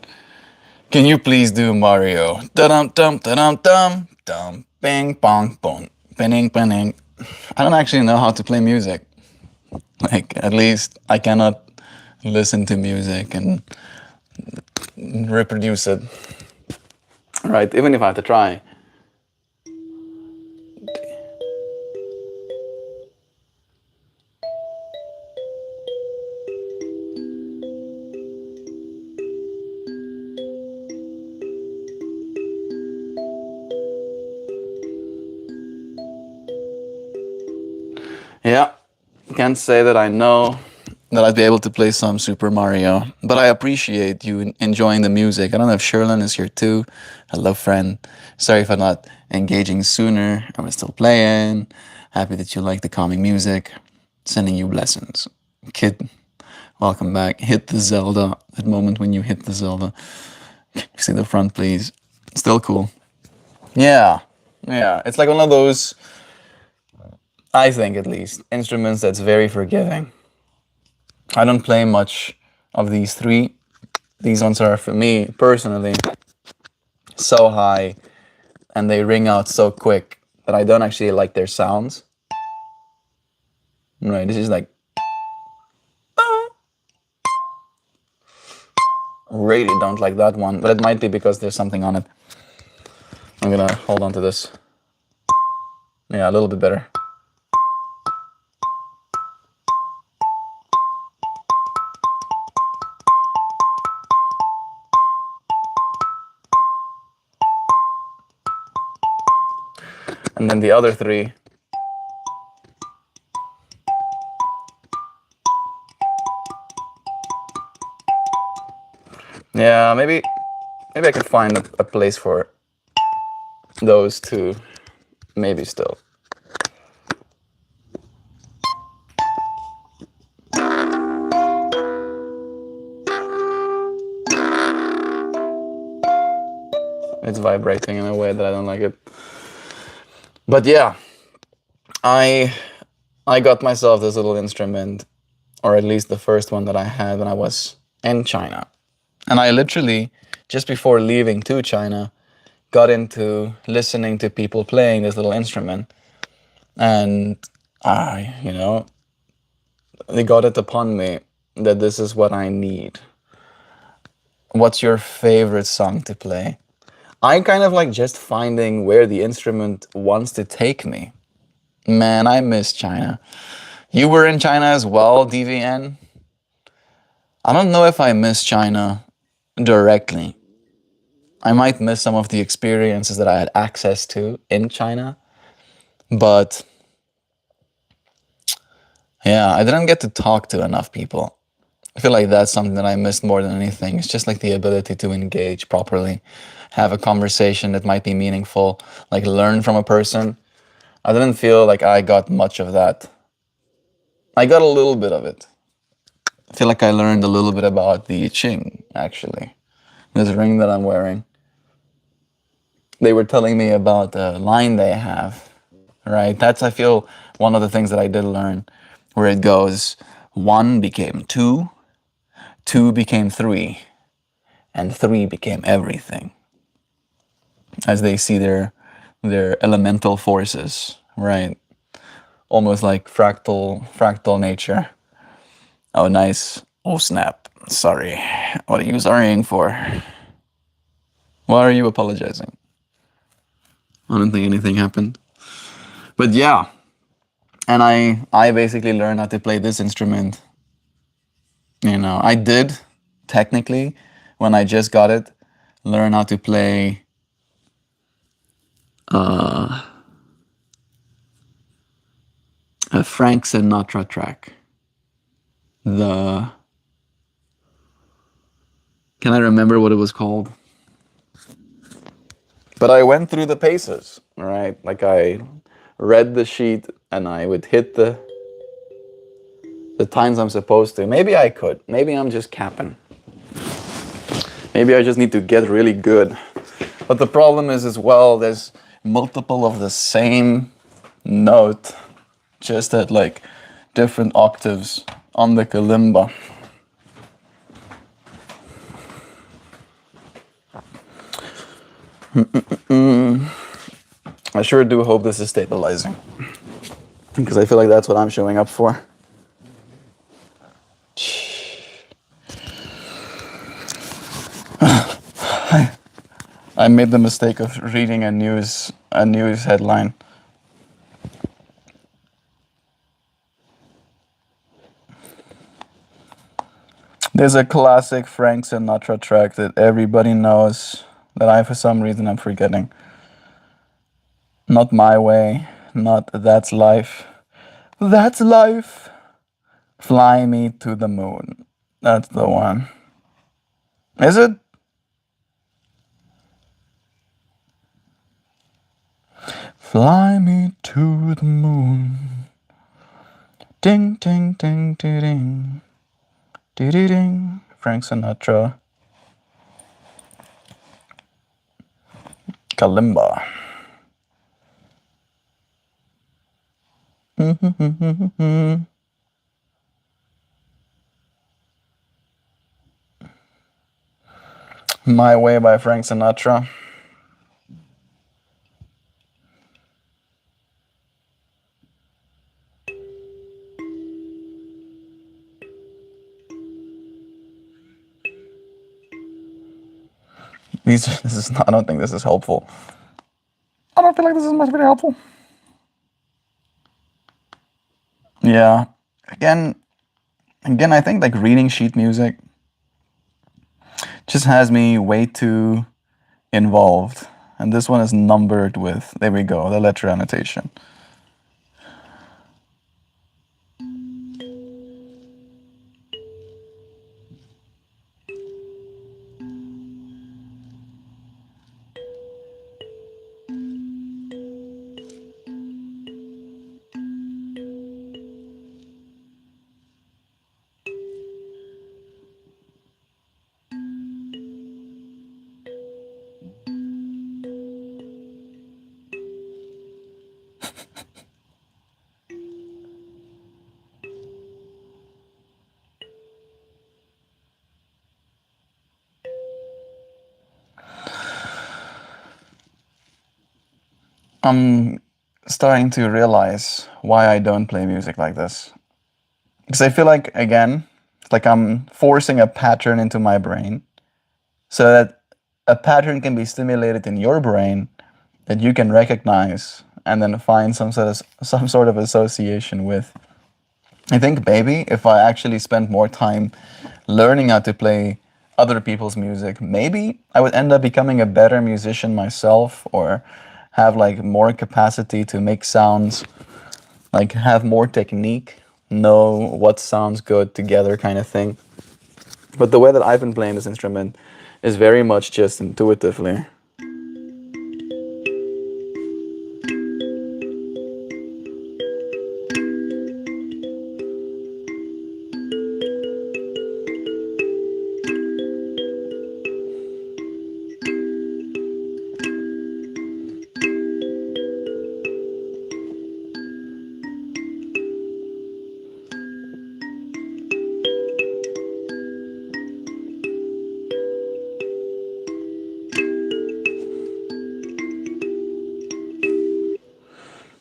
[SPEAKER 1] Can you please do Mario? Da-dum dum da-dum dum dum bing bong boom. Bing bing. I don't actually know how to play music. Like, at least I cannot listen to music and reproduce it. Right, even if I have to try. Yeah, can't say that I know that I'd be able to play some Super Mario, but I appreciate you enjoying the music. I don't know if Sherlyn is here too. Hello, friend. Sorry if I'm not engaging sooner. I was still playing. Happy that you like the calming music. Sending you blessings. Kid, welcome back. Hit the Zelda. That moment when you hit the Zelda. See the front, please. Still cool. Yeah, yeah. It's like one of those, I think at least, instruments that's very forgiving. I don't play much of these three. These ones are, for me personally, so high and they ring out so quick that I don't actually like their sounds. Right, this is like, really don't like that one, but it might be because there's something on it. I'm gonna hold on to this. Yeah, a little bit better. And then the other three. Yeah, maybe I could find a place for those two. Maybe still. It's vibrating in a way that I don't like it. But yeah, I got myself this little instrument, or at least the first one that I had when I was in China. And I literally, just before leaving to China, got into listening to people playing this little instrument. And they got it upon me that this is what I need. What's your favorite song to play? I kind of like just finding where the instrument wants to take me. Man, I miss China. You were in China as well, DVN? I don't know if I miss China directly. I might miss some of the experiences that I had access to in China. But yeah, I didn't get to talk to enough people. I feel like that's something that I missed more than anything. It's just like the ability to engage properly, have a conversation that might be meaningful, like learn from a person. I didn't feel like I got much of that. I got a little bit of it. I feel like I learned a little bit about the I Ching, actually. This ring that I'm wearing. They were telling me about the line they have, right? That's, I feel, one of the things that I did learn, where it goes, 1 became 2, 2 became 3, and 3 became everything. As they see their elemental forces, right? Almost like fractal nature. Oh, nice. Oh, snap. Sorry. What are you sorrying for? Why are you apologizing? I don't think anything happened. But yeah. And I basically learned how to play this instrument. I did, technically, when I just got it, learn how to play a Frank Sinatra track. Can I remember what it was called? But I went through the paces, right? Like I read the sheet and I would hit the times I'm supposed to. Maybe I could. Maybe I'm just capping. Maybe I just need to get really good. But the problem is as well, there's multiple of the same note, just at like different octaves on the kalimba. I sure do hope this is stabilizing. Because I feel like that's what I'm showing up for. I made the mistake of reading a news headline. There's a classic Frank Sinatra track that everybody knows that I, for some reason, I'm forgetting. Not My Way, not That's Life. That's Life. Fly Me to the Moon. That's the one. Is it? Fly me to the moon. Ding, ding, ding, ding, ding. Ding, ding, ding. Frank Sinatra. Kalimba. My Way by Frank Sinatra. I don't think this is helpful. I don't feel like this is much very helpful. Yeah. Again, I think like reading sheet music just has me way too involved. And this one is numbered with, there we go, the letter annotation. I'm starting to realize why I don't play music like this. Because I feel like, again, it's like I'm forcing a pattern into my brain so that a pattern can be stimulated in your brain that you can recognize and then find some sort of association with. I think maybe if I actually spent more time learning how to play other people's music, maybe I would end up becoming a better musician myself, or have like more capacity to make sounds, like have more technique, know what sounds good together kind of thing. But the way that I've been playing this instrument is very much just intuitively.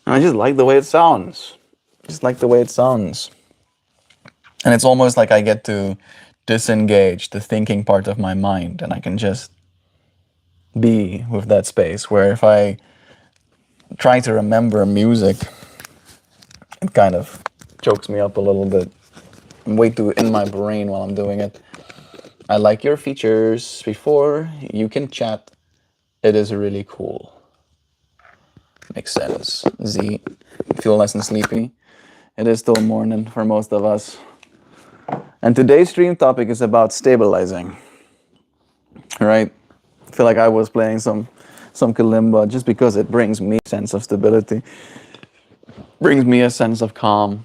[SPEAKER 1] And I just like the way it sounds. Just like the way it sounds. And it's almost like I get to disengage the thinking part of my mind, and I can just be with that space, where if I try to remember music, it kind of chokes me up a little bit. I'm way too in my brain while I'm doing it. I like your features. Before you can chat, it is really cool. Makes sense. Z, feel nice and sleepy. It is still morning for most of us. And today's stream topic is about stabilizing. Right? I feel like I was playing some kalimba just because it brings me a sense of stability. Brings me a sense of calm.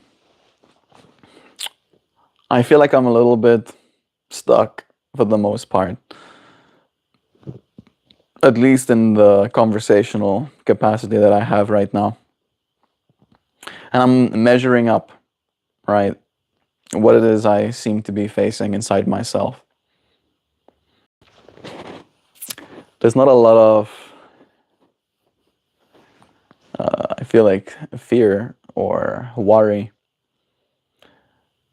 [SPEAKER 1] I feel like I'm a little bit stuck for the most part. At least in the conversational capacity that I have right now. And I'm measuring up, right, what it is I seem to be facing inside myself. There's not a lot of I feel like fear or worry.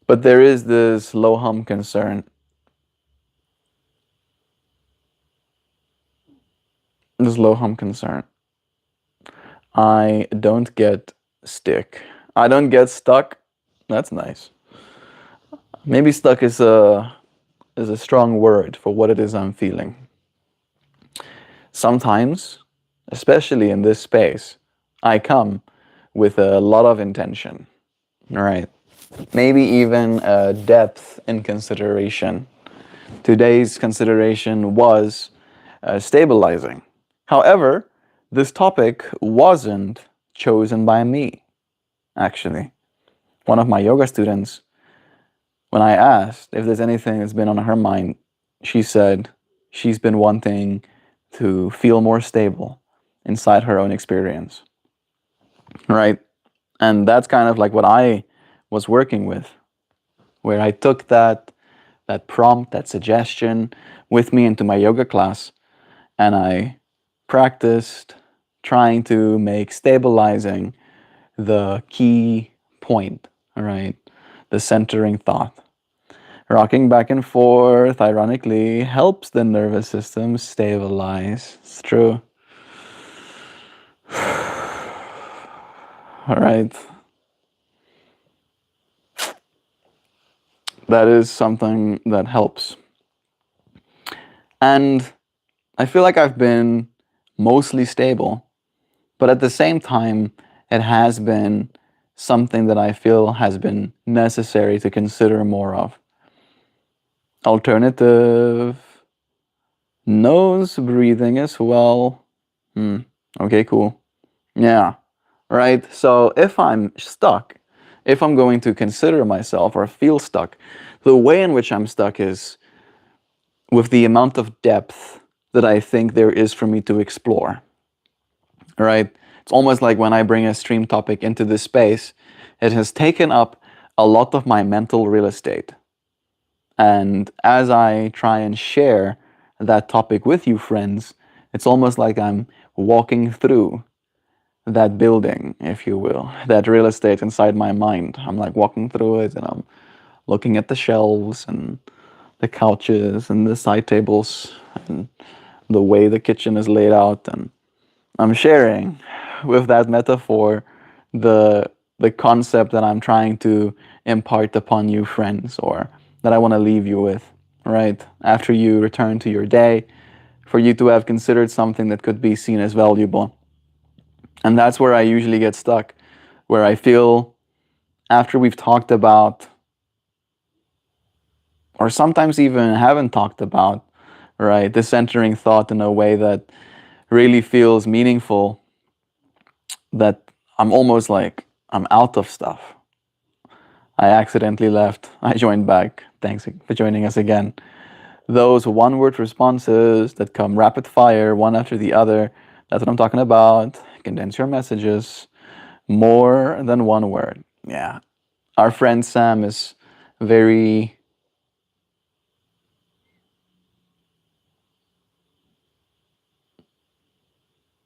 [SPEAKER 1] But there is this low hum concern. This low hum concern. I don't get stick. I don't get stuck. That's nice. Maybe stuck is a strong word for what it is I'm feeling. Sometimes, especially in this space, I come with a lot of intention, right? Maybe even a depth in consideration. Today's consideration was stabilizing. However, this topic wasn't chosen by me, actually. One of my yoga students, when I asked if there's anything that's been on her mind, she said she's been wanting to feel more stable inside her own experience, right? And that's kind of like what I was working with, where I took that prompt, that suggestion with me into my yoga class, and I practiced trying to make stabilizing the key point, right? The centering thought. Rocking back and forth, ironically, helps the nervous system stabilize. It's true. All right. That is something that helps. And I feel like I've been mostly stable, but at the same time, it has been something that I feel has been necessary to consider more of. Alternative nose breathing as well. Okay, cool. Yeah, right. So if I'm stuck, if I'm going to consider myself or feel stuck, the way in which I'm stuck is with the amount of depth that I think there is for me to explore, right? It's almost like when I bring a stream topic into this space, it has taken up a lot of my mental real estate. And as I try and share that topic with you, friends, it's almost like I'm walking through that building, if you will, that real estate inside my mind. I'm like walking through it and I'm looking at the shelves and the couches and the side tables and the way the kitchen is laid out, and I'm sharing with that metaphor the concept that I'm trying to impart upon you, friends, or that I want to leave you with, right? After you return to your day, for you to have considered something that could be seen as valuable. And that's where I usually get stuck, where I feel after we've talked about, or sometimes even haven't talked about, right, the centering thought in a way that really feels meaningful, that I'm almost like I'm out of stuff. I accidentally left. I joined back. Thanks for joining us again. Those one-word responses that come rapid fire, one after the other, that's what I'm talking about. Condense your messages. More than one word. Yeah. Our friend Sam is very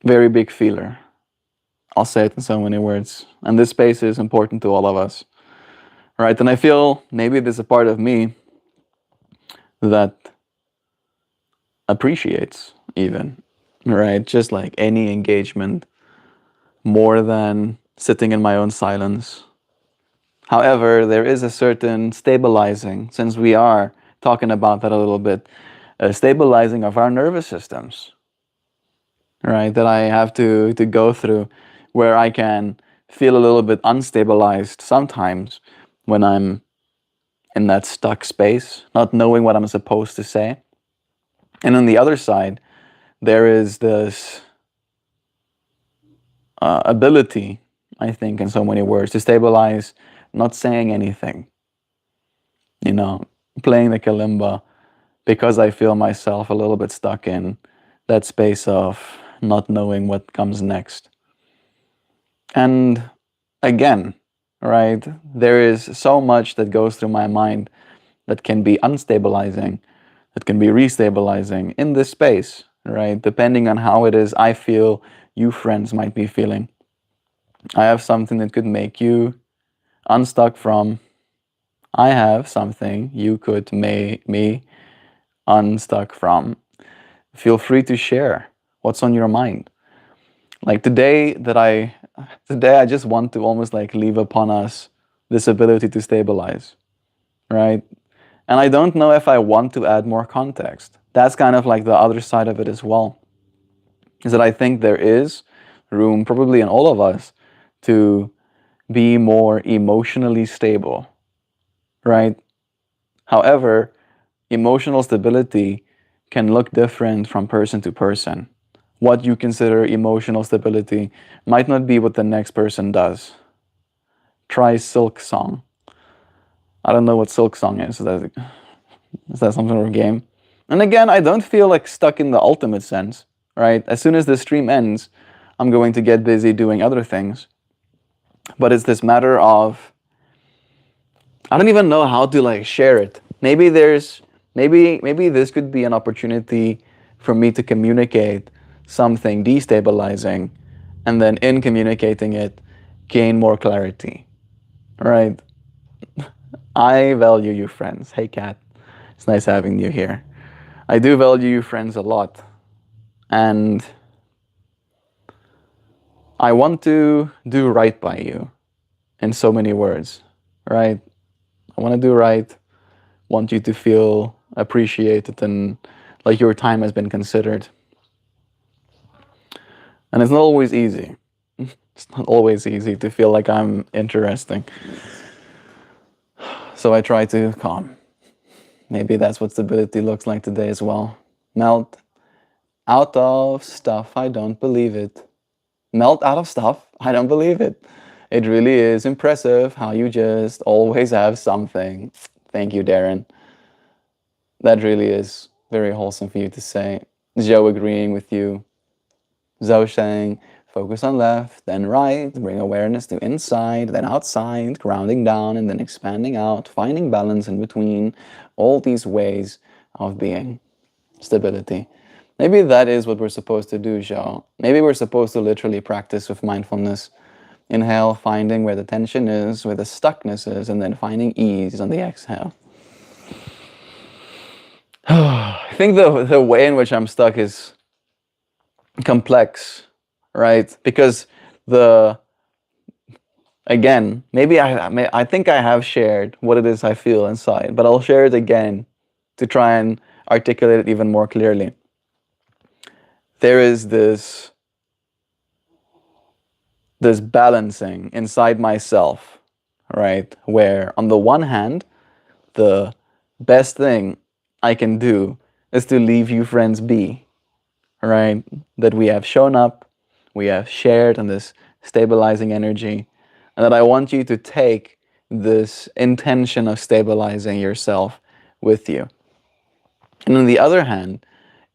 [SPEAKER 1] big feeler. I'll say it in so many words. And this space is important to all of us. Right? And I feel maybe there's a part of me that appreciates even, right? Just like any engagement more than sitting in my own silence. However, there is a certain stabilizing, since we are talking about that a little bit, a stabilizing of our nervous systems, right? That I have to go through, where I can feel a little bit unstabilized sometimes when I'm in that stuck space, not knowing what I'm supposed to say. And on the other side, there is this ability, I think, in so many words, to stabilize, not saying anything, playing the kalimba, because I feel myself a little bit stuck in that space of not knowing what comes next. And again, right, there is so much that goes through my mind that can be unstabilizing, that can be restabilizing in this space, right, depending on how it is I feel you friends might be feeling. I have something that could make you unstuck from. I have something you could make me unstuck from. Feel free to share what's on your mind. Like today I just want to almost like leave upon us this ability to stabilize, right? And I don't know if I want to add more context. That's kind of like the other side of it as well. Is that I think there is room, probably in all of us, to be more emotionally stable, right? However, emotional stability can look different from person to person. What you consider emotional stability might not be what the next person does. Try Silk Song. I don't know what Silk Song is. Is that some sort of game? And again, I don't feel like stuck in the ultimate sense, right? As soon as the stream ends, I'm going to get busy doing other things. But it's this matter of, I don't even know how to like share it. Maybe this could be an opportunity for me to communicate something destabilizing, and then in communicating it, gain more clarity, right? I value you, friends. Hey, Kat. It's nice having you here. I do value you, friends, a lot. And I want to do right by you in so many words, right? I want to do right, want you to feel appreciated and like your time has been considered. And it's not always easy. It's not always easy to feel like I'm interesting. So I try to calm. Maybe that's what stability looks like today as well. Melt out of stuff, I don't believe it. Melt out of stuff, I don't believe it. It really is impressive how you just always have something. Thank you, Darren. That really is very wholesome for you to say. Joe agreeing with you. Zoe saying, focus on left, then right, bring awareness to inside, then outside, grounding down and then expanding out, finding balance in between. All these ways of being. Stability. Maybe that is what we're supposed to do, Joe. Maybe we're supposed to literally practice with mindfulness. Inhale, finding where the tension is, where the stuckness is, and then finding ease on the exhale. I think the way in which I'm stuck is complex, right? Because maybe I think I have shared what it is I feel inside, but I'll share it again to try and articulate it even more clearly. There is this balancing inside myself, right? Where on the one hand, the best thing I can do is to leave you friends be, right? That we have shown up, we have shared on this stabilizing energy, and that I want you to take this intention of stabilizing yourself with you. And on the other hand,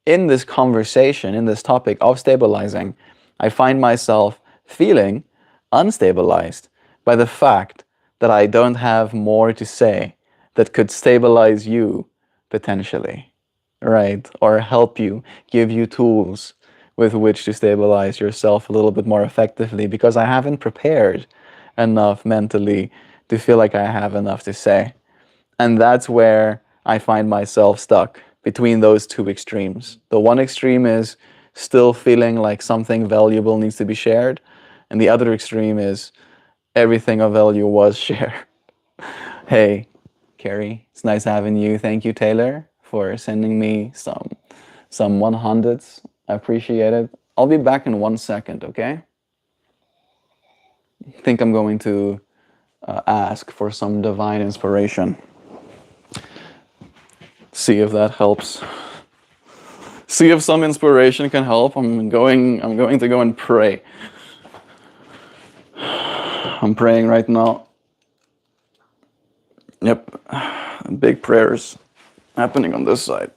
[SPEAKER 1] in this conversation, in this topic of stabilizing, I find myself feeling unstabilized by the fact that I don't have more to say that could stabilize you potentially, right? Or help you, give you tools with which to stabilize yourself a little bit more effectively, because I haven't prepared enough mentally to feel like I have enough to say. And that's where I find myself stuck between those two extremes. The one extreme is still feeling like something valuable needs to be shared, and the other extreme is everything of value was shared. Hey, Carrie, it's nice having you. Thank you, Taylor, for sending me some 100s. I appreciate it. I'll be back in 1 second, okay? I think I'm going to ask for some divine inspiration. See if that helps. See if some inspiration can help. I'm going to go and pray. I'm praying right now. Yep. Big prayers happening on this side.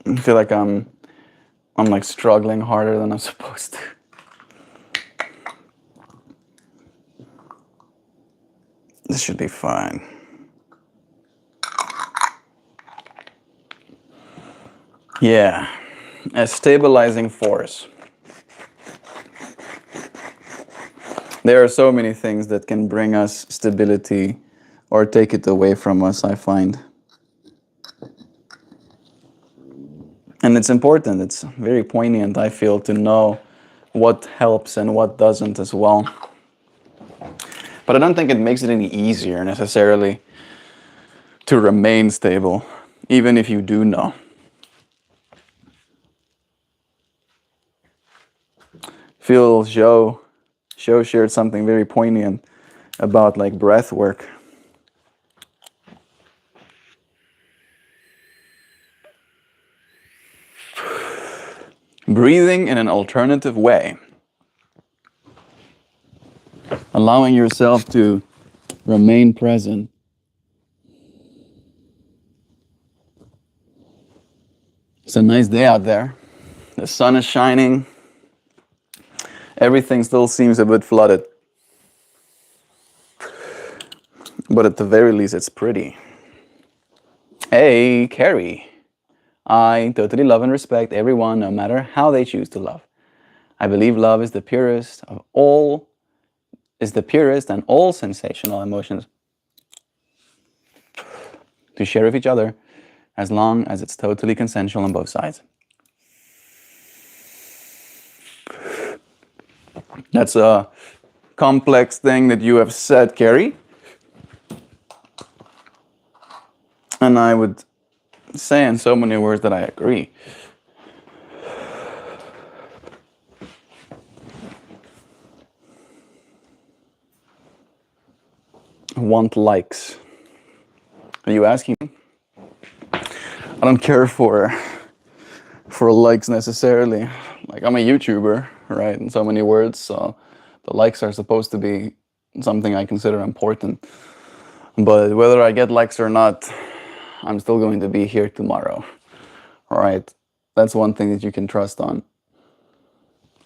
[SPEAKER 1] I feel like I'm like struggling harder than I'm supposed to. This should be fine. Yeah, a stabilizing force. There are so many things that can bring us stability or take it away from us, I find. And it's important, it's very poignant, I feel, to know what helps and what doesn't as well. But I don't think it makes it any easier necessarily to remain stable, even if you do know. Feel Joe shared something very poignant about like breath work. Breathing in an alternative way. Allowing yourself to remain present. It's a nice day out there. The sun is shining. Everything still seems a bit flooded. But at the very least, it's pretty. Hey, Carrie. I totally love and respect everyone, no matter how they choose to love. I believe love is the purest and all sensational emotions to share with each other, as long as it's totally consensual on both sides. That's a complex thing that you have said, Carrie. And I would say in so many words that I agree. Want likes. Are you asking me? I don't care for likes necessarily. Like, I'm a YouTuber, right, in so many words, so the likes are supposed to be something I consider important. But whether I get likes or not, I'm still going to be here tomorrow, all right? That's one thing that you can trust on.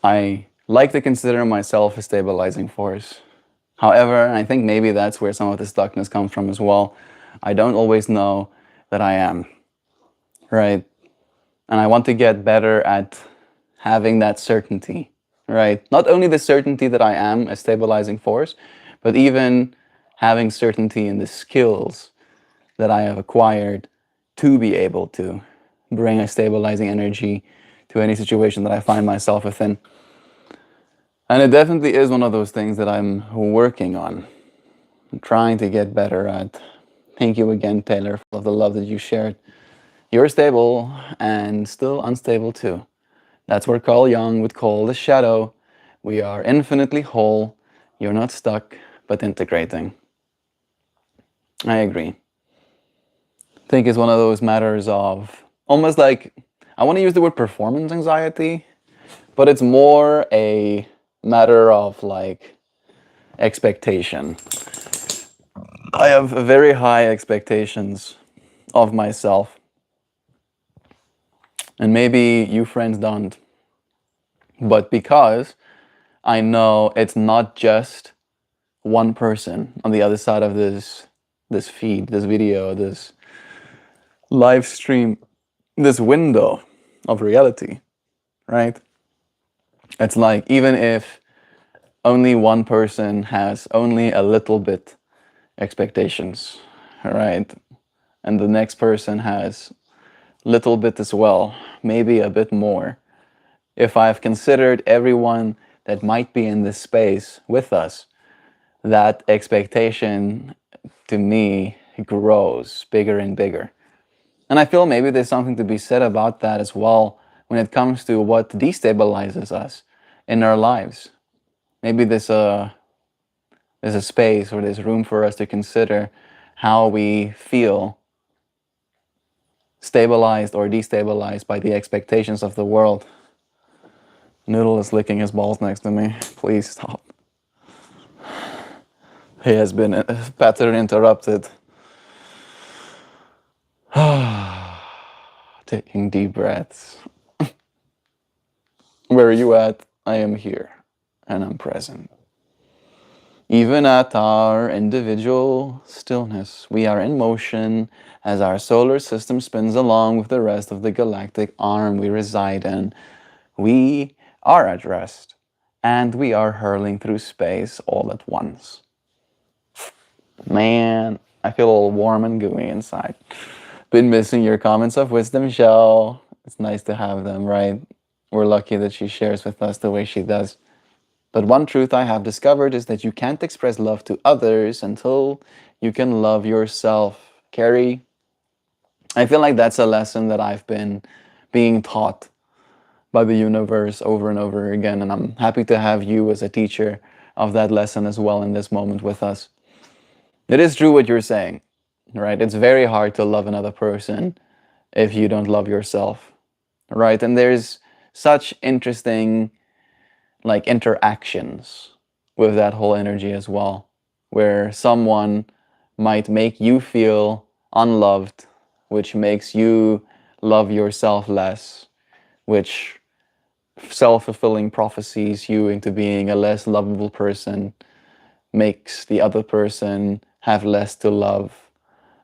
[SPEAKER 1] I like to consider myself a stabilizing force. However, and I think maybe that's where some of the stuckness comes from as well, I don't always know that I am, right? And I want to get better at having that certainty, right? Not only the certainty that I am a stabilizing force, but even having certainty in the skills that I have acquired to be able to bring a stabilizing energy to any situation that I find myself within. And it definitely is one of those things that I'm working on. I'm trying to get better at. Thank you again, Taylor, for the love that you shared. You're stable and still unstable too. That's what Carl Jung would call the shadow. We are infinitely whole. You're not stuck, but integrating. I agree. I think it's one of those matters of almost like, I want to use the word performance anxiety, but it's more a matter of like expectation. I have very high expectations of myself. And maybe you friends don't. But because I know it's not just one person on the other side of this feed, this video, this live stream, this window of reality, right? It's like, even if only one person has only a little bit expectations, right? And the next person has little bit as well, maybe a bit more. If I've considered everyone that might be in this space with us, that expectation to me grows bigger and bigger. And I feel maybe there's something to be said about that as well when it comes to what destabilizes us in our lives. Maybe there's a space or there's room for us to consider how we feel stabilized or destabilized by the expectations of the world. Noodle is licking his balls next to me. Please stop. He has been pattern interrupted. Taking deep breaths. Where are you at? I am here, and I'm present. Even at our individual stillness, we are in motion as our solar system spins along with the rest of the galactic arm we reside in. We are at rest, and we are hurling through space all at once. Man, I feel all warm and gooey inside. Been missing your comments of wisdom, Shell. It's nice to have them, right? We're lucky that she shares with us the way she does. But one truth I have discovered is that you can't express love to others until you can love yourself. Carrie, I feel like that's a lesson that I've been being taught by the universe over and over again, and I'm happy to have you as a teacher of that lesson as well in this moment with us. It is true what you're saying, right? It's very hard to love another person if you don't love yourself, right? And there's such interesting interactions with that whole energy as well, where someone might make you feel unloved, which makes you love yourself less, which self-fulfilling prophecies you into being a less lovable person, makes the other person have less to love,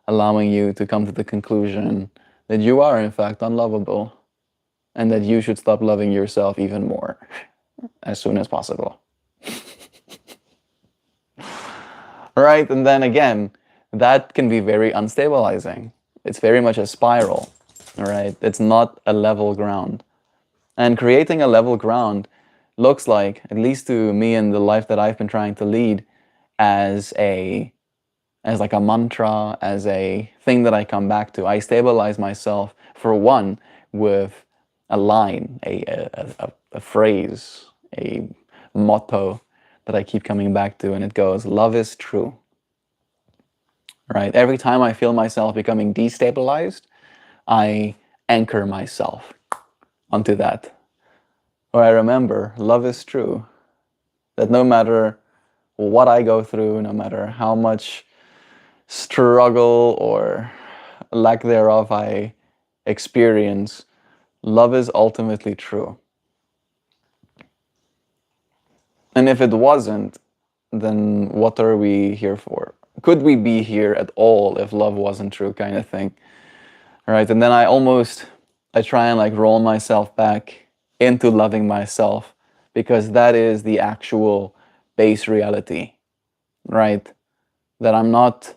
[SPEAKER 1] allowing you to come to the conclusion that you are in fact unlovable and that you should stop loving yourself even more as soon as possible. Right? And then again, that can be very unstabilizing. It's very much a spiral, right? It's not a level ground. And creating a level ground looks like, at least to me in the life that I've been trying to lead, as like a mantra, as a thing that I come back to. I stabilize myself, for one, with a line, a phrase, a motto that I keep coming back to, and it goes, love is true. Right? Every time I feel myself becoming destabilized, I anchor myself onto that. Or I remember, love is true. That no matter what I go through, no matter how much struggle or lack thereof I experience, love is ultimately true. And if it wasn't, then what are we here for? Could we be here at all if love wasn't true, kind of thing? Right? And then I try and roll myself back into loving myself, because that is the actual base reality, right? That I'm not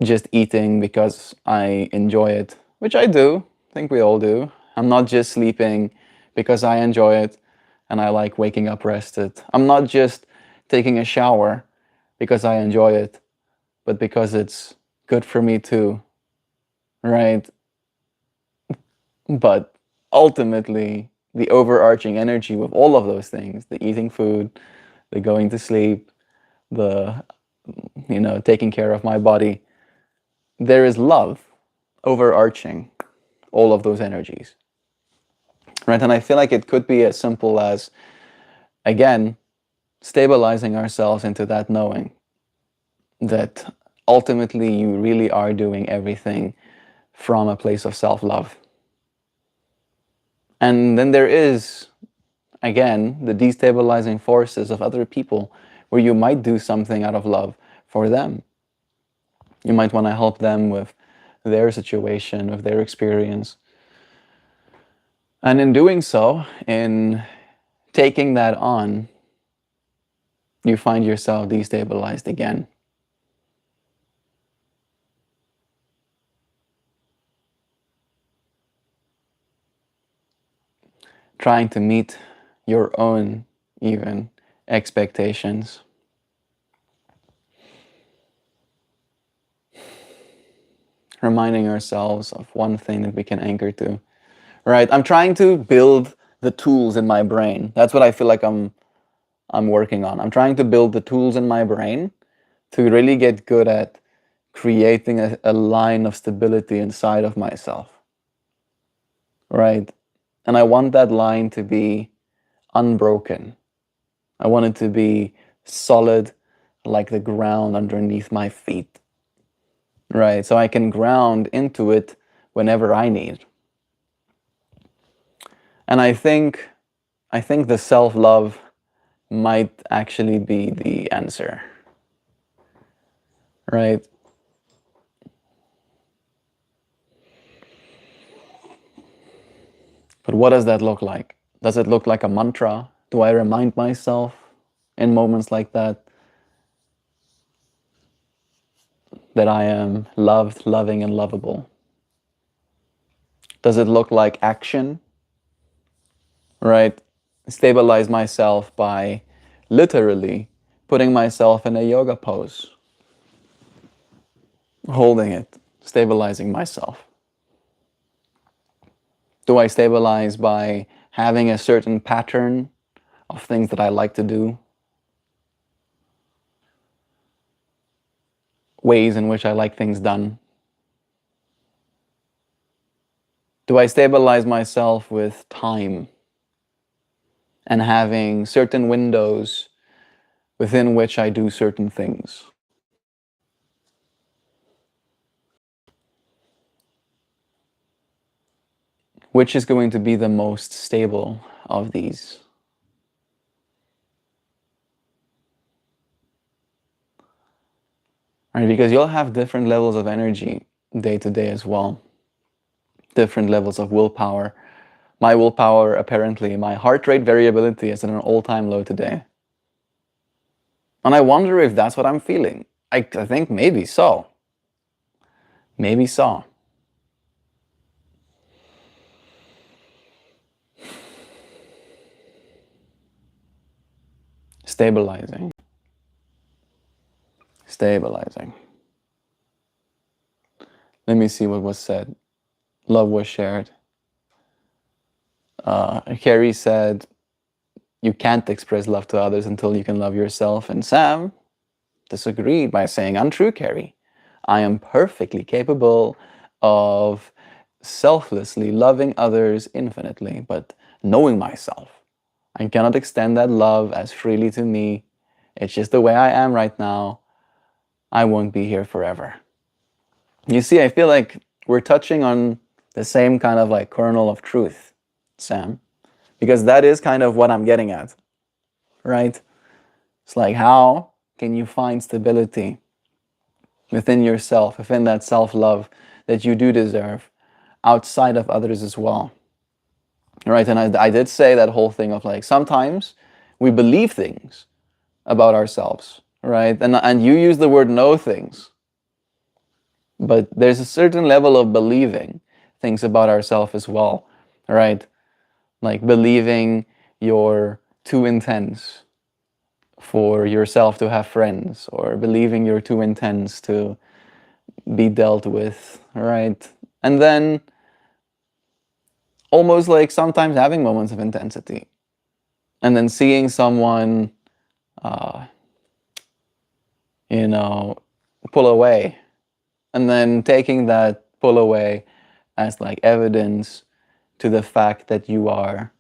[SPEAKER 1] just eating because I enjoy it, which I do. I think we all do. I'm not just sleeping because I enjoy it and I like waking up rested. I'm not just taking a shower because I enjoy it, but because it's good for me too, right? But ultimately, the overarching energy with all of those things, the eating food, the going to sleep, the taking care of my body, there is love overarching all of those energies, right? And I feel like it could be as simple as, again, stabilizing ourselves into that knowing that ultimately you really are doing everything from a place of self-love. And then there is, again, the destabilizing forces of other people, where you might do something out of love for them. You might want to help them with their situation, with their experience. And in doing so, in taking that on, you find yourself destabilized again. Trying to meet your own even expectations. Reminding ourselves of one thing that we can anchor to. Right? I'm trying to build the tools in my brain. That's what I feel like I'm working on. I'm trying to build the tools in my brain to really get good at creating a line of stability inside of myself. Right? And I want that line to be unbroken. I want it to be solid, like the ground underneath my feet. Right? So I can ground into it whenever I need. And I think the self-love might actually be the answer, right? But what does that look like? Does it look like a mantra? Do I remind myself in moments like that I am loved, loving, and lovable? Does it look like action? Right? Stabilize myself by literally putting myself in a yoga pose, holding it, stabilizing myself. Do I stabilize by having a certain pattern of things that I like to do? Ways in which I like things done? Do I stabilize myself with time and having certain windows within which I do certain things? Which is going to be the most stable of these? Right, because you'll have different levels of energy day to day as well. Different levels of willpower. My willpower, apparently, my heart rate variability is at an all-time low today. And I wonder if that's what I'm feeling. I think maybe so. Maybe so. Stabilizing. Stabilizing. Let me see what was said. Love was shared. Carrie said, you can't express love to others until you can love yourself. And Sam disagreed by saying, untrue, Carrie. I am perfectly capable of selflessly loving others infinitely, but knowing myself, I cannot extend that love as freely to me. It's just the way I am right now. I won't be here forever. You see, I feel like we're touching on the same kind of like kernel of truth, Sam, because that is kind of what I'm getting at, right? It's like, how can you find stability within yourself, within that self-love that you do deserve, outside of others as well, right? And I did say that whole thing of like, sometimes we believe things about ourselves, right? And you use the word know things, but there's a certain level of believing things about ourselves as well, right? Like believing you're too intense for yourself to have friends, or believing you're too intense to be dealt with, right? And then almost like sometimes having moments of intensity, and then seeing someone, pull away, and then taking that pull away as like evidence to the fact that you are,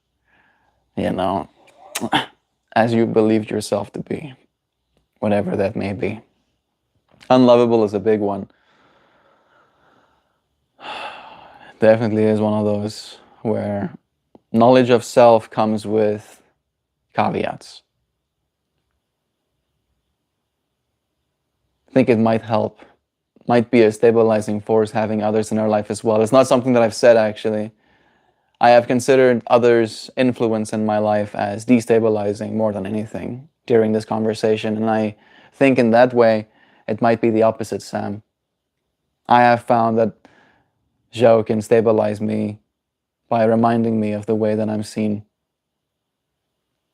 [SPEAKER 1] as you believed yourself to be, whatever that may be. Unlovable is a big one. Definitely is one of those where knowledge of self comes with caveats. I think it might help, might be a stabilizing force having others in our life as well. It's not something that I've said actually. I have considered others' influence in my life as destabilizing more than anything during this conversation, and I think in that way it might be the opposite, Sam. I have found that Zhao can stabilize me by reminding me of the way that I'm seen,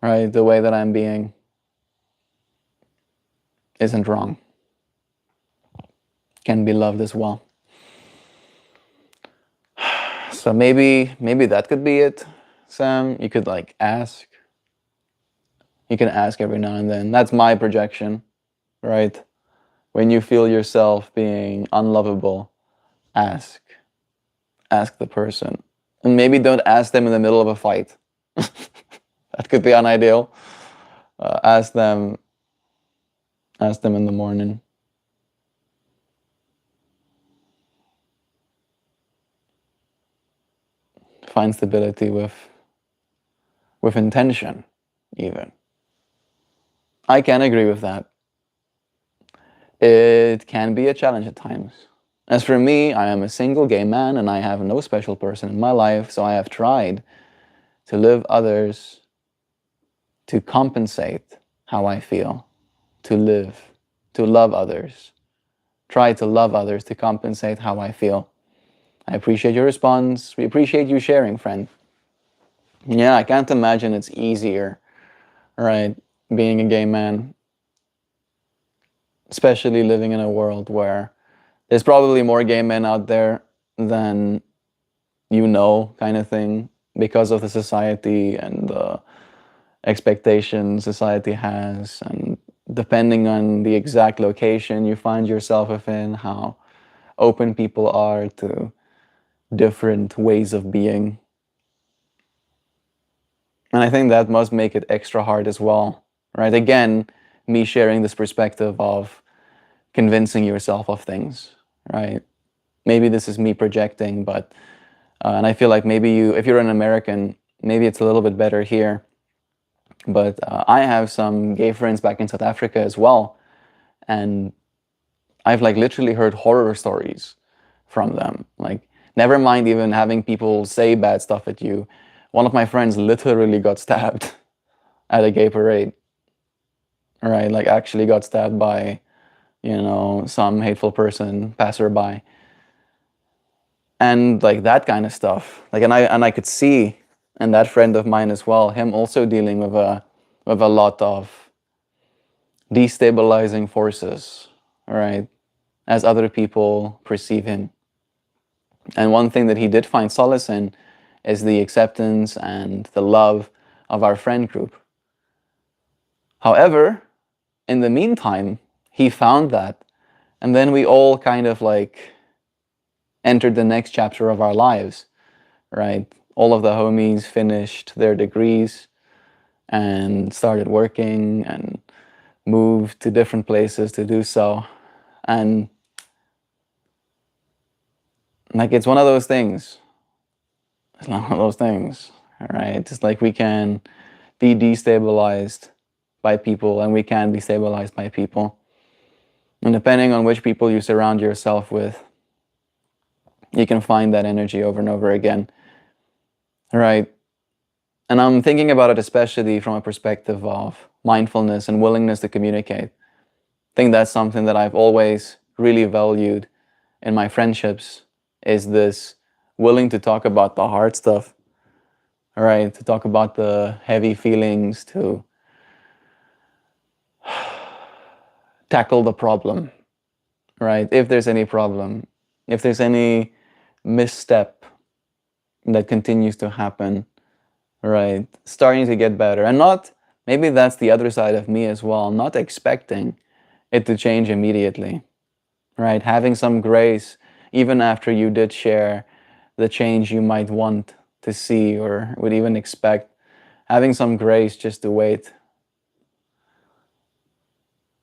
[SPEAKER 1] right? The way that I'm being isn't wrong, can be loved as well. So maybe that could be it, Sam. You could like ask. You can ask every now and then. That's my projection, right? When you feel yourself being unlovable, ask. Ask the person. And maybe don't ask them in the middle of a fight. That could be unideal. Ask them in the morning. find stability with intention, even. I can agree with that. It can be a challenge at times. As for me, I am a single gay man and I have no special person in my life, so I have tried to live others to compensate how I feel, to live, to love others. Try to love others to compensate how I feel. I appreciate your response. We appreciate you sharing, friend. Yeah, I can't imagine it's easier, right, being a gay man, especially living in a world where there's probably more gay men out there than you know, kind of thing, because of the society and the expectations society has, and depending on the exact location you find yourself within, how open people are to different ways of being. And I think that must make it extra hard as well, right? Again, me sharing this perspective of convincing yourself of things, right? Maybe this is me projecting, but and I feel like maybe if you're an American, maybe it's a little bit better here. But I have some gay friends back in South Africa as well, and I've like literally heard horror stories from them. Like, never mind even having people say bad stuff at you. One of my friends literally got stabbed at a gay parade. Right, like actually got stabbed by, some hateful person, passerby. And like that kind of stuff. Like, and I could see, and that friend of mine as well, him also dealing with a lot of destabilizing forces, right, as other people perceive him. And one thing that he did find solace in is the acceptance and the love of our friend group. However, in the meantime, he found that, and then we all kind of like entered the next chapter of our lives, right? All of the homies finished their degrees and started working and moved to different places to do so. And like, it's one of those things. It's not one of those things, right? It's like we can be destabilized by people and we can be stabilized by people. And depending on which people you surround yourself with, you can find that energy over and over again, right? And I'm thinking about it especially from a perspective of mindfulness and willingness to communicate. I think that's something that I've always really valued in my friendships, is this willing to talk about the hard stuff, right? To talk about the heavy feelings, to tackle the problem, right? If there's any problem, if there's any misstep that continues to happen, right? Starting to get better. And not, maybe that's the other side of me as well, not expecting it to change immediately, right? Having some grace, even after you did share the change you might want to see or would even expect, having some grace just to wait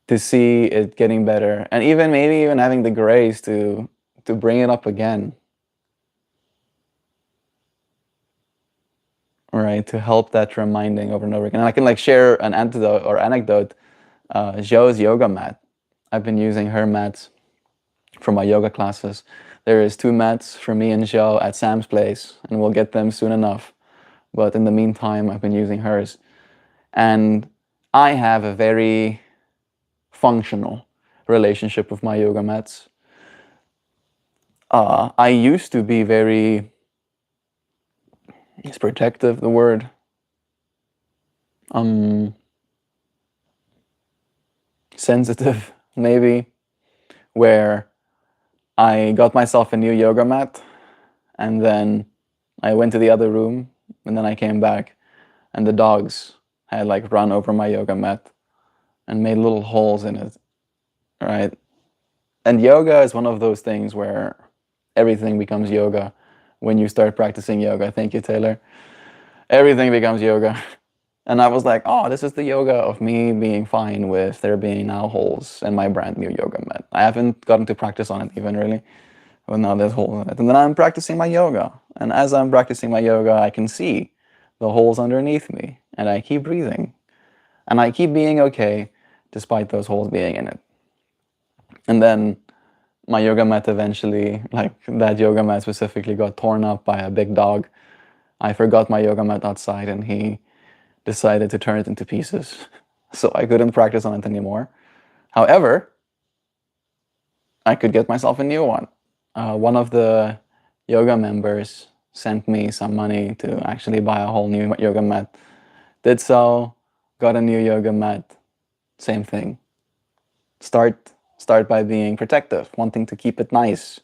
[SPEAKER 1] to see it getting better, and even maybe even having the grace to bring it up again, right? To help that reminding over and over again. And I can like share an anecdote. Joe's yoga mat. I've been using her mats for my yoga classes. There is 2 mats for me and Joe at Sam's place, and we'll get them soon enough. But in the meantime, I've been using hers. And I have a very functional relationship with my yoga mats. I used to be very, is protective the word? Sensitive, maybe, where I got myself a new yoga mat and then I went to the other room and then I came back and the dogs had like run over my yoga mat and made little holes in it, right? And yoga is one of those things where everything becomes yoga when you start practicing yoga. Thank you, Taylor. Everything becomes yoga. And I was like, oh, this is the yoga of me being fine with there being now holes in my brand new yoga mat. I haven't gotten to practice on it even really, but now there's holes in it. And then I'm practicing my yoga. And as I'm practicing my yoga, I can see the holes underneath me, and I keep breathing. And I keep being okay despite those holes being in it. And then my yoga mat eventually, like that yoga mat specifically, got torn up by a big dog. I forgot my yoga mat outside and he decided to turn it into pieces. So I couldn't practice on it anymore. However, I could get myself a new one. One of the yoga members sent me some money to actually buy a whole new yoga mat. Did so, got a new yoga mat, same thing. Start by being protective, wanting to keep it nice.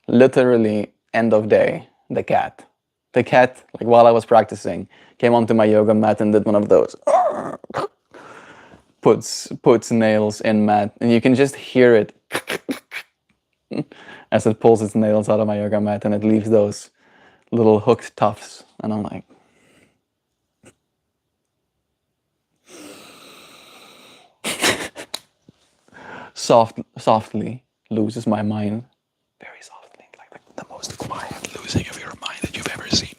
[SPEAKER 1] Literally, end of day, the cat. The cat, like while I was practicing, came onto my yoga mat and did one of those. Puts nails in mat, and you can just hear it as it pulls its nails out of my yoga mat, and it leaves those little hooked tufts. And I'm like, softly loses my mind. Very softly, like the most quiet
[SPEAKER 3] Losing of your mind that you've ever seen.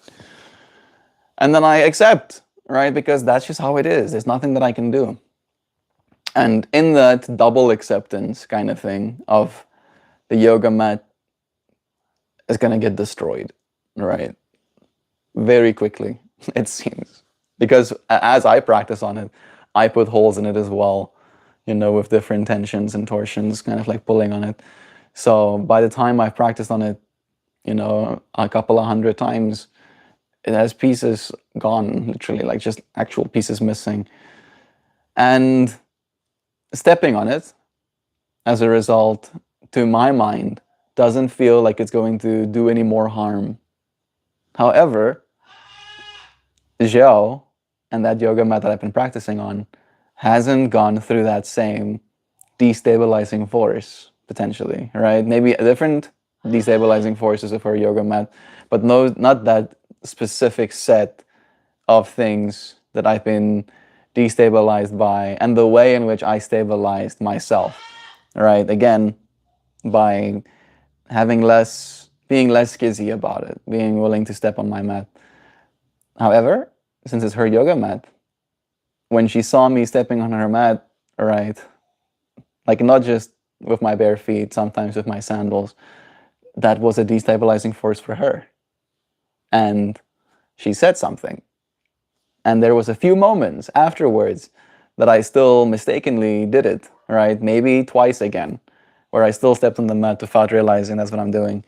[SPEAKER 1] And then I accept, right? Because that's just how it is. There's nothing that I can do. And in that double acceptance kind of thing of the yoga mat is going to get destroyed, right? Very quickly, it seems. Because as I practice on it, I put holes in it as well, with different tensions and torsions, kind of like pulling on it. So by the time I've practiced on it, a couple of 100 times, it has pieces gone, literally, like just actual pieces missing. And stepping on it, as a result, to my mind, doesn't feel like it's going to do any more harm. However, Zhao and that yoga mat that I've been practicing on hasn't gone through that same destabilizing force, potentially, right? Maybe a different destabilizing forces of her yoga mat, but no, not that specific set of things that I've been destabilized by, and the way in which I stabilized myself, right? Again, by being less skizzy about it, being willing to step on my mat. However, since it's her yoga mat, when she saw me stepping on her mat, right, like not just with my bare feet, sometimes with my sandals, that was a destabilizing force for her. And she said something. And there was a few moments afterwards that I still mistakenly did it, right? Maybe twice again, where I still stepped on the mat without realizing that's what I'm doing.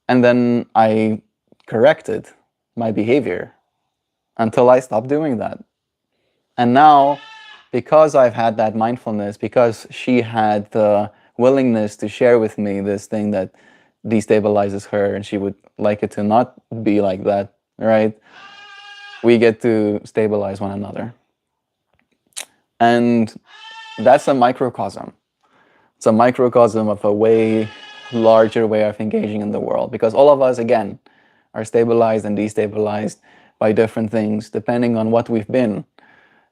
[SPEAKER 1] And then I corrected my behavior until I stopped doing that. And now, because I've had that mindfulness, because she had the willingness to share with me this thing that destabilizes her and she would like it to not be like that, right? We get to stabilize one another. And that's a microcosm. It's a microcosm of a way larger way of engaging in the world, because all of us, again, are stabilized and destabilized by different things, depending on what we've been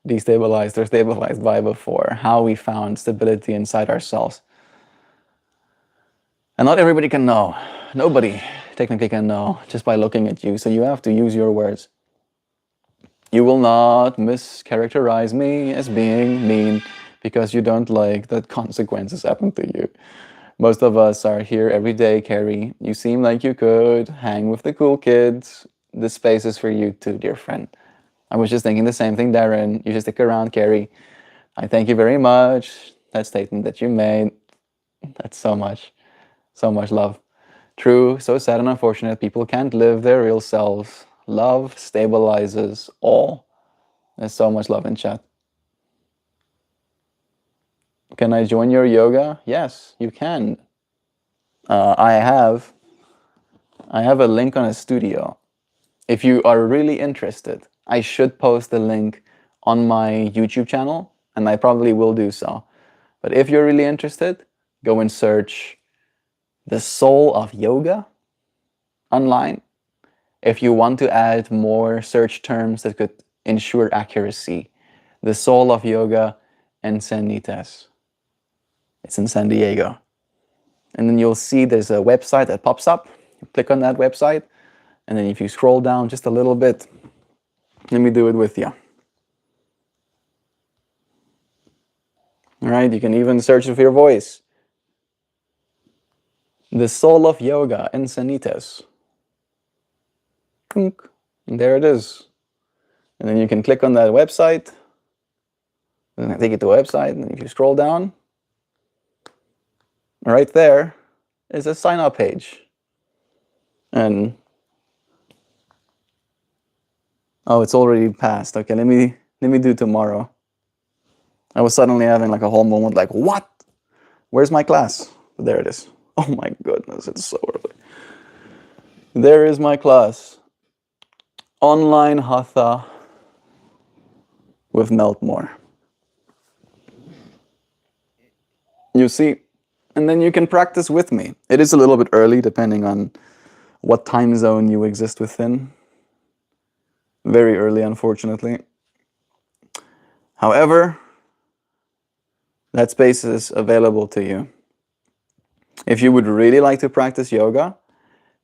[SPEAKER 1] destabilized or stabilized by before, how we found stability inside ourselves. And not everybody can know. Nobody technically can know just by looking at you, so you have to use your words. You will not mischaracterize me as being mean because you don't like that consequences happen to you. Most of us are here every day, Carrie. You seem like you could hang with the cool kids. This space is for you too, dear friend. I was just thinking the same thing, Darren. You just stick around, Carrie. I thank you very much. That statement that you made. That's so much love. True, so sad and unfortunate. People can't live their real selves. Love stabilizes all. There's so much love in chat. Can I join your yoga? Yes, you can. I have a link on a studio. If you are really interested, I should post the link on my YouTube channel, and I probably will do so. But if you're really interested, go and search The Soul of Yoga online. If you want to add more search terms that could ensure accuracy, The Soul of Yoga Encinitas. It's in San Diego. And then you'll see there's a website that pops up. You click on that website, And then if you scroll down just a little bit, let me do it with you. All right, you can even search with your voice. The Soul of Yoga, Encinitas. And there it is. And then you can click on that website. And take it to a website. And if you scroll down, right there is a sign up page. And oh, it's already passed. Okay, let me do tomorrow. I was suddenly having like a whole moment like, what? Where's my class? There it is. Oh my goodness, it's so early. There is my class. Online Hatha with MeltMore. You see, and then you can practice with me. It is a little bit early depending on what time zone you exist within. Very early, unfortunately. However, that space is available to you. If you would really like to practice yoga,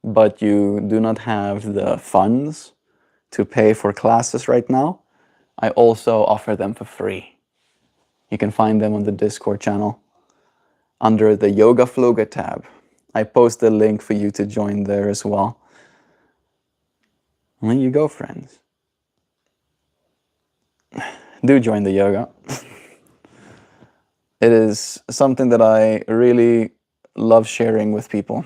[SPEAKER 1] but you do not have the funds to pay for classes right now, I also offer them for free. You can find them on the Discord channel under the Yoga Floga tab. I post a link for you to join there as well. And there you go, friends. Do join the yoga. It is something that I really love sharing with people.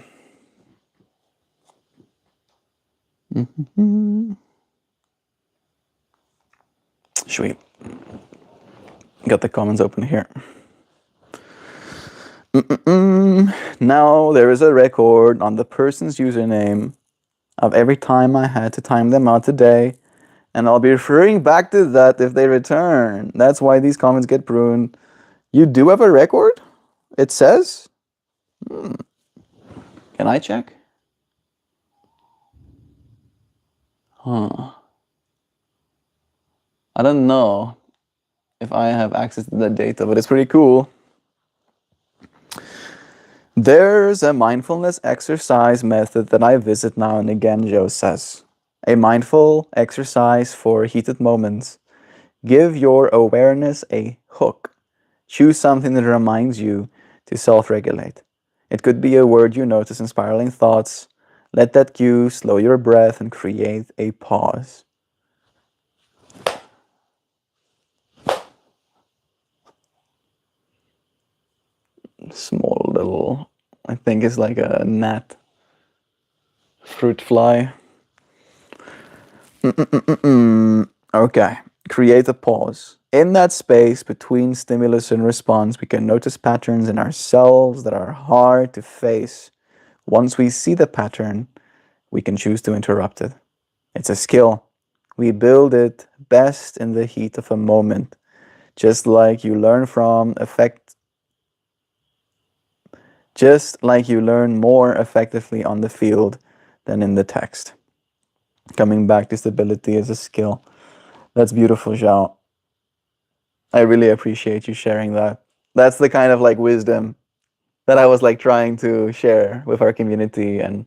[SPEAKER 1] Sweet. Got the comments open here. Now there is a record on the person's username of every time I had to time them out today, and I'll be referring back to that if they return. That's why these comments get pruned. You do have a record? It says? Can I check? Huh. I don't know if I have access to that data, but it's pretty cool. There's a mindfulness exercise method that I visit now and again, Joe says. A mindful exercise for heated moments. Give your awareness a hook. Choose something that reminds you to self-regulate. It could be a word you notice in spiraling thoughts. Let that cue slow your breath and create a pause. Small little, I think it's like a gnat. Fruit fly. Okay, create a pause. In that space between stimulus and response, we can notice patterns in ourselves that are hard to face. Once we see the pattern, we can choose to interrupt it. It's a skill. We build it best in the heat of a moment, just like you learn more effectively on the field than in the text. Coming back to stability is a skill. That's beautiful, Zhao. I really appreciate you sharing that. That's the kind of like wisdom that I was like trying to share with our community, and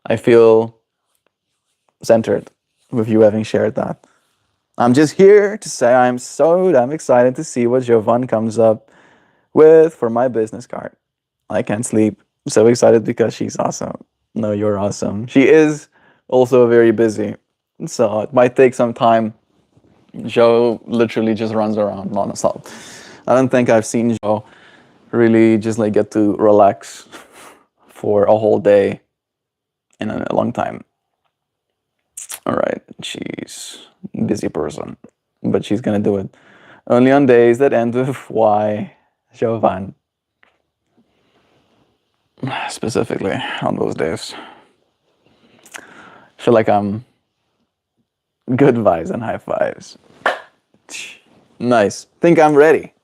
[SPEAKER 1] I feel centered with you having shared that. I'm just here to say I'm so damn excited to see what Jovan comes up with for my business card. I can't sleep. I'm so excited because she's awesome. No, you're awesome. She is also very busy, so it might take some time. Joe literally just runs around non-stop. I don't think I've seen Joe really just like get to relax for a whole day in a long time. All right, she's a busy person, but she's gonna do it only on days that end with Y, Jovan. Specifically on those days. I feel like I'm good vibes and high fives. Nice. Think I'm ready.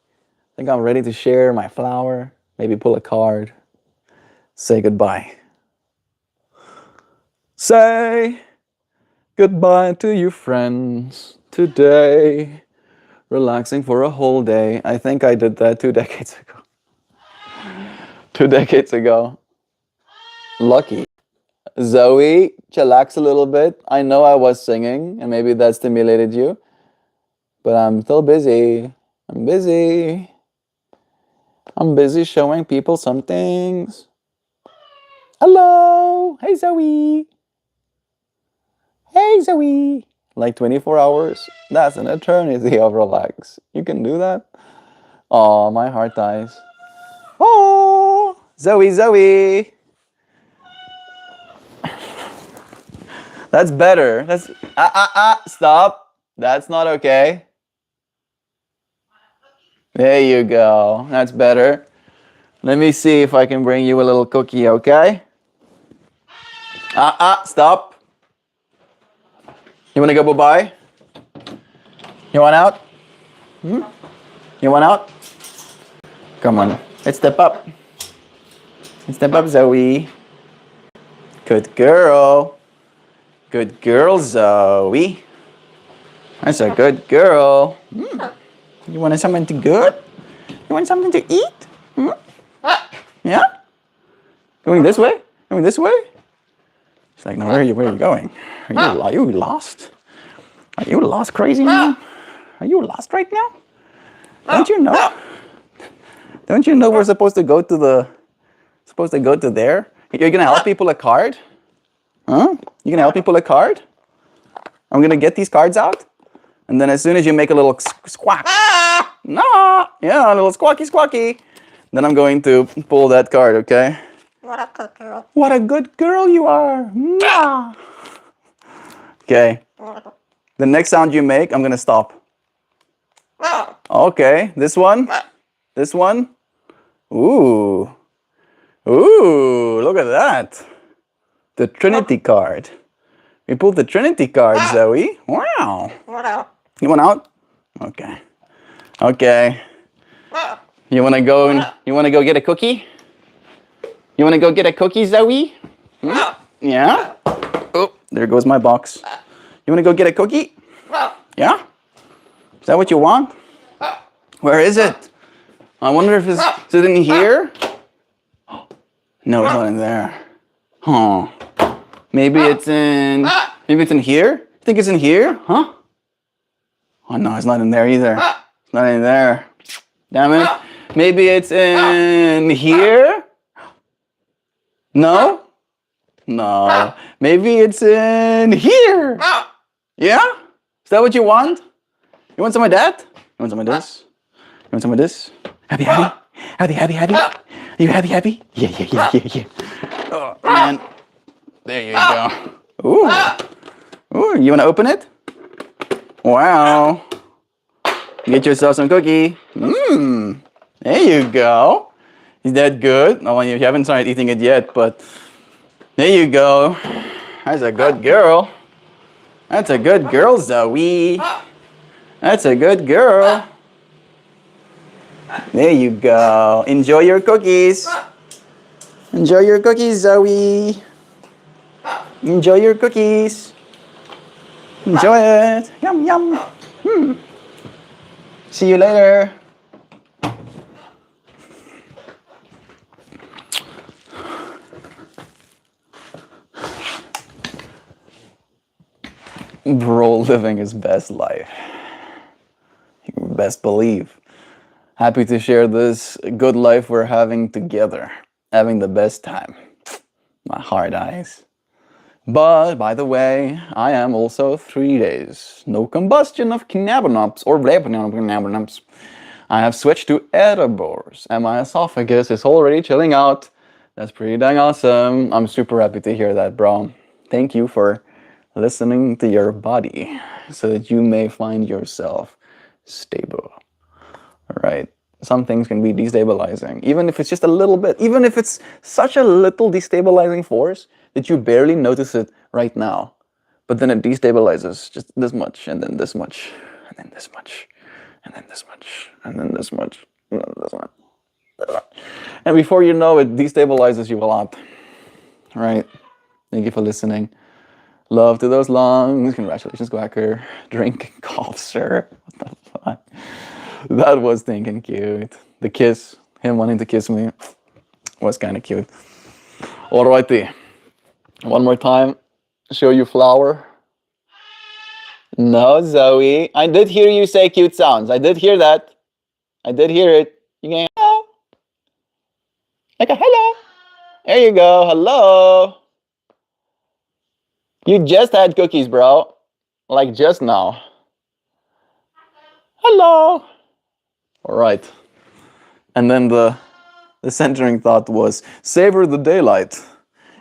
[SPEAKER 1] Think I'm ready to share my flower, maybe pull a card, say goodbye. Say goodbye to you friends today. Relaxing for a whole day. I think I did that 2 decades ago. 2 decades ago. Lucky. Zoe, chillax a little bit. I know I was singing, and maybe that stimulated you, but I'm still busy. I'm busy. I'm busy showing people some things. Hello! Hey, Zoe! Hey, Zoe! Like 24 hours? That's an eternity of relax. You can do that? Oh, my heart dies. Oh! Zoe, Zoe! That's better. That's... Stop. That's not okay. There you go. That's better. Let me see if I can bring you a little cookie, okay? Stop. You want to go bye-bye? You want out? You want out? Come on. Let's step up. Let's step up, Zoe. Good girl. Good girl, Zoe. That's a good girl. You want something to good? You want something to eat? Yeah? Going this way? Going this way? She's like, no, where are you going? Are you lost? Are you lost, crazy man? Are you lost right now? Don't you know? Don't you know we're supposed to go to there? You're gonna help people a card? Huh? You gonna help people a card? I'm gonna get these cards out, and then as soon as you make a little squawk, no, yeah, a little squawky, then I'm going to pull that card, okay?
[SPEAKER 2] What a good girl.
[SPEAKER 1] What a good girl you are. Mwah. Okay. The next sound you make, I'm gonna stop. Okay, this one. This one. Ooh. Ooh, look at that. The Trinity card. We pulled the Trinity card, Zoe. Wow. You want out? Okay. Okay. You wanna go get a cookie? You wanna go get a cookie, Zoe? Yeah? Oh, there goes my box. You wanna go get a cookie? Yeah? Is that what you want? Where is it? I wonder if is it in here? No, it's not in there. Huh. Maybe it's in here? You think it's in here? Huh? Oh no, it's not in there either. It's not in there. Damn it. Maybe it's in here? No? No. Maybe it's in here. Yeah? Is that what you want? You want some of that? You want some of this? You want some of this? Happy? Are you happy? Yeah. Oh, man. There you go. Ooh, you want to open it? Wow. Get yourself some cookie. There you go. Is that good? Oh, you haven't started eating it yet, but there you go. That's a good girl. That's a good girl, Zoe. That's a good girl. There you go. Enjoy your cookies. Enjoy your cookies, Zoe. Enjoy your cookies. Enjoy it. Yum, yum. See you later. Bro living his best life. You best believe. Happy to share this good life we're having together. Having the best time. My hard eyes. But, by the way, I am also 3 days. No combustion of cannabinoids or cannabinoids. I have switched to edibles and my esophagus is already chilling out. That's pretty dang awesome. I'm super happy to hear that, bro. Thank you for listening to your body so that you may find yourself stable. All right. Some things can be destabilizing, even if it's just a little bit, even if it's such a little destabilizing force that you barely notice it right now. But then it destabilizes just this much, and then this much, and then this much, and then this much, and then this much, and then this much. And before you know it, destabilizes you a lot. All right. Thank you for listening. Love to those lungs. Congratulations, Quacker. Drink and cough, sir. What the fuck? That was stinking cute. The kiss, him wanting to kiss me, was kind of cute. Alrighty. One more time. Show you flower. No, Zoe. I did hear you say cute sounds. I did hear that. I did hear it. You going hello? Like a hello. There you go. Hello. You just had cookies, bro. Like just now. Hello. All right. And then the centering thought was savor the daylight,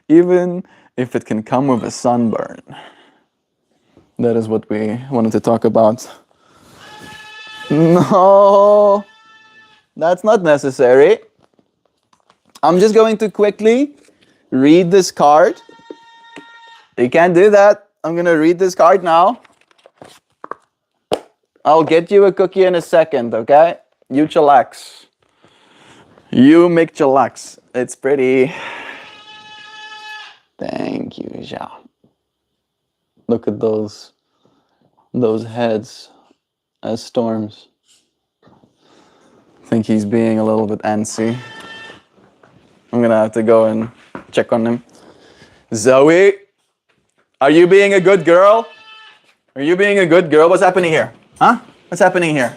[SPEAKER 1] even if it can come with a sunburn. That is what we wanted to talk about. No, that's not necessary. I'm just going to quickly read this card. You can't do that. I'm going to read this card now. I'll get you a cookie in a second, okay? You chillax. You make chillax. It's pretty. Thank you, Ja. Look at those heads as storms. I think he's being a little bit antsy. I'm gonna have to go and check on him. Zoe, are you being a good girl? Are you being a good girl? What's happening here? Huh? What's happening here?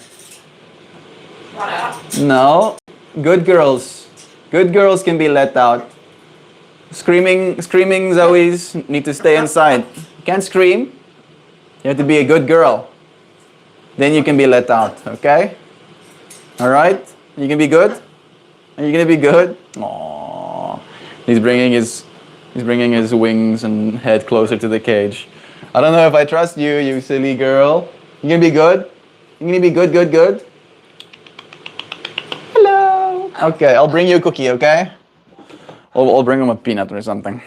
[SPEAKER 1] No. Good girls. Good girls can be let out. Screaming Zoes need to stay inside. You can't scream. You have to be a good girl. Then you can be let out, okay? All right? You can be good? Are you gonna be good? Aww. He's bringing his wings and head closer to the cage. I don't know if I trust you, you silly girl. You gonna be good? You gonna be good? Hello. Okay, I'll bring you a cookie, okay? I'll bring him a peanut or something.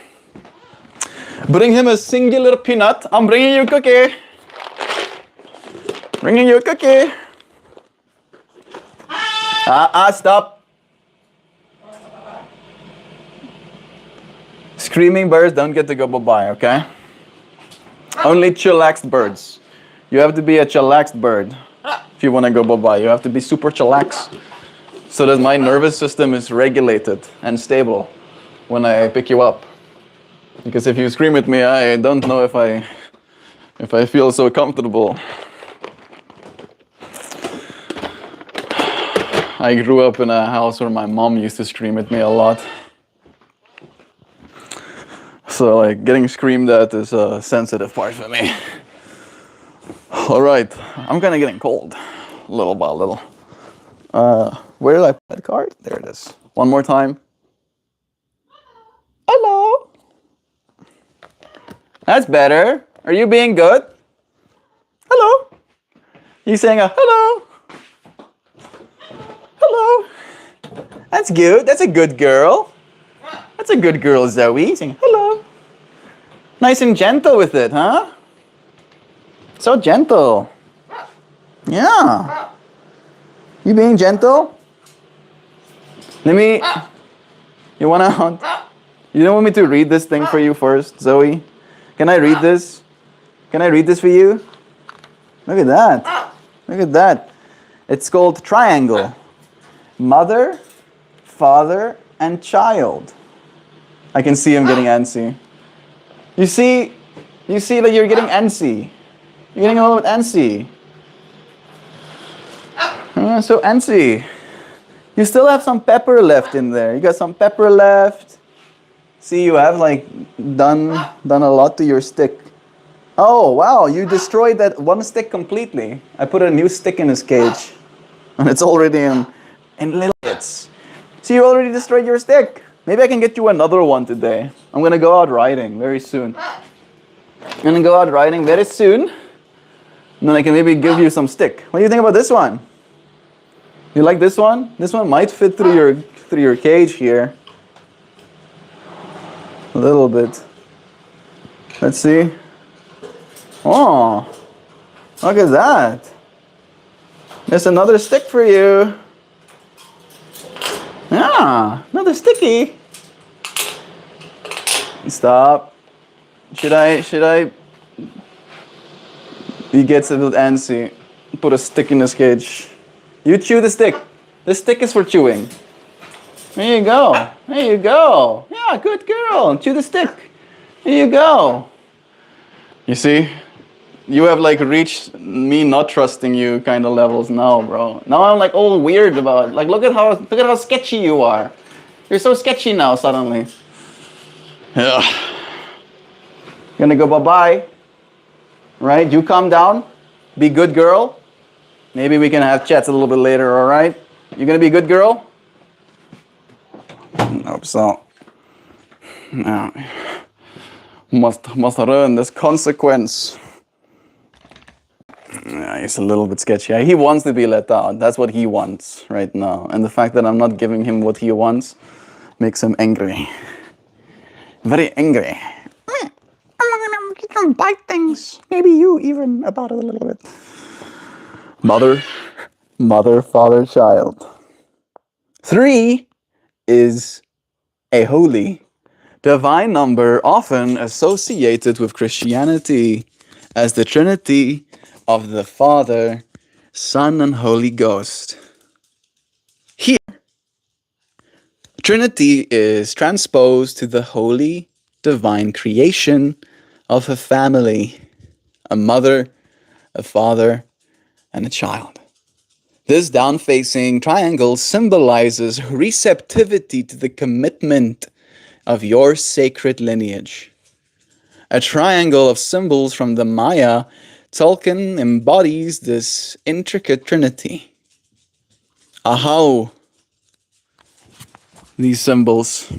[SPEAKER 1] Bring him a singular peanut. I'm bringing you a cookie. Bringing you a cookie. Stop. Screaming birds don't get to go bye-bye, okay? Only chillaxed birds. You have to be a chillaxed bird if you want to go bye-bye. You have to be super chillaxed so that my nervous system is regulated and stable when I pick you up. Because if you scream at me, I don't know if I feel so comfortable. I grew up in a house where my mom used to scream at me a lot. So like getting screamed at is a sensitive part for me. All right, I'm kind of getting cold, little by little. Where did I put that card? There it is. One more time. Hello. That's better. Are you being good? Hello. You saying a hello? Hello. That's good. That's a good girl. That's a good girl, Zoe. Saying hello. Nice and gentle with it, huh? So gentle. Yeah. You being gentle? You don't want me to read this thing for you first, Zoe? Can I read this? Can I read this for you? Look at that. Look at that. It's called triangle. Mother, father, and child. I can see him getting antsy. You see that you're getting antsy. You're getting a little bit antsy. So antsy. You still have some pepper left in there. You got some pepper left. See, you have like done a lot to your stick. Oh wow, you destroyed that one stick completely. I put a new stick in his cage, and it's already in little bits. See, you already destroyed your stick. Maybe I can get you another one today. I'm gonna go out riding very soon. I'm gonna go out riding very soon. And then I can maybe give you some stick. What do you think about this one? You like this one? This one might fit through your cage here. A little bit. Let's see. Oh, look at that. There's another stick for you. Yeah, another sticky. Stop. Should I? He gets a little antsy. Put a stick in his cage. You chew the stick. The stick is for chewing. There you go. There you go. Yeah, good girl. Chew the stick. Here you go. You see? You have like reached me not trusting you kind of levels now, bro. Now I'm like all weird about like look at how sketchy you are. You're so sketchy now suddenly. Yeah. Gonna go bye-bye. Right? You calm down. Be good girl. Maybe we can have chats a little bit later, alright? You gonna be a good girl? Hope so. No. Must learn this consequence. Yeah, he's a little bit sketchy. He wants to be let out. That's what he wants right now. And the fact that I'm not giving him what he wants makes him angry. Very angry. I'm gonna bite things. Maybe you even about it a little bit. Mother, father, child. 3 is a holy, divine number often associated with Christianity as the Trinity of the Father, Son, and Holy Ghost. Here, Trinity is transposed to the holy, divine creation of a family, a mother, a father, and a child. This down-facing triangle symbolizes receptivity to the commitment of your sacred lineage. A triangle of symbols from the Maya, Tolkien embodies this intricate trinity. Ahau, these symbols.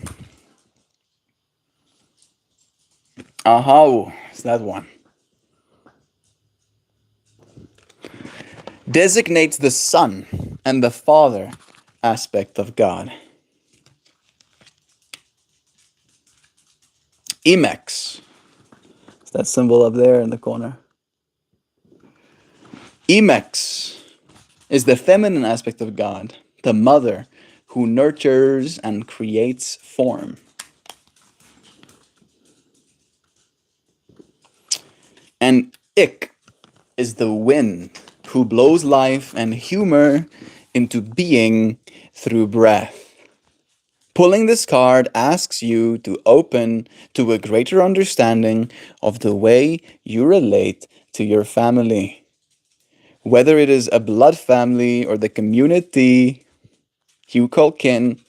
[SPEAKER 1] Ahau is that one. Designates the Son and the Father aspect of God. Emex. It's that symbol up there in the corner. Emex is the feminine aspect of God, the mother who nurtures and creates form. And Ik is the wind who blows life and humor into being through breath. Pulling this card asks you to open to a greater understanding of the way you relate to your family. Whether it is a blood family or the community you call kin,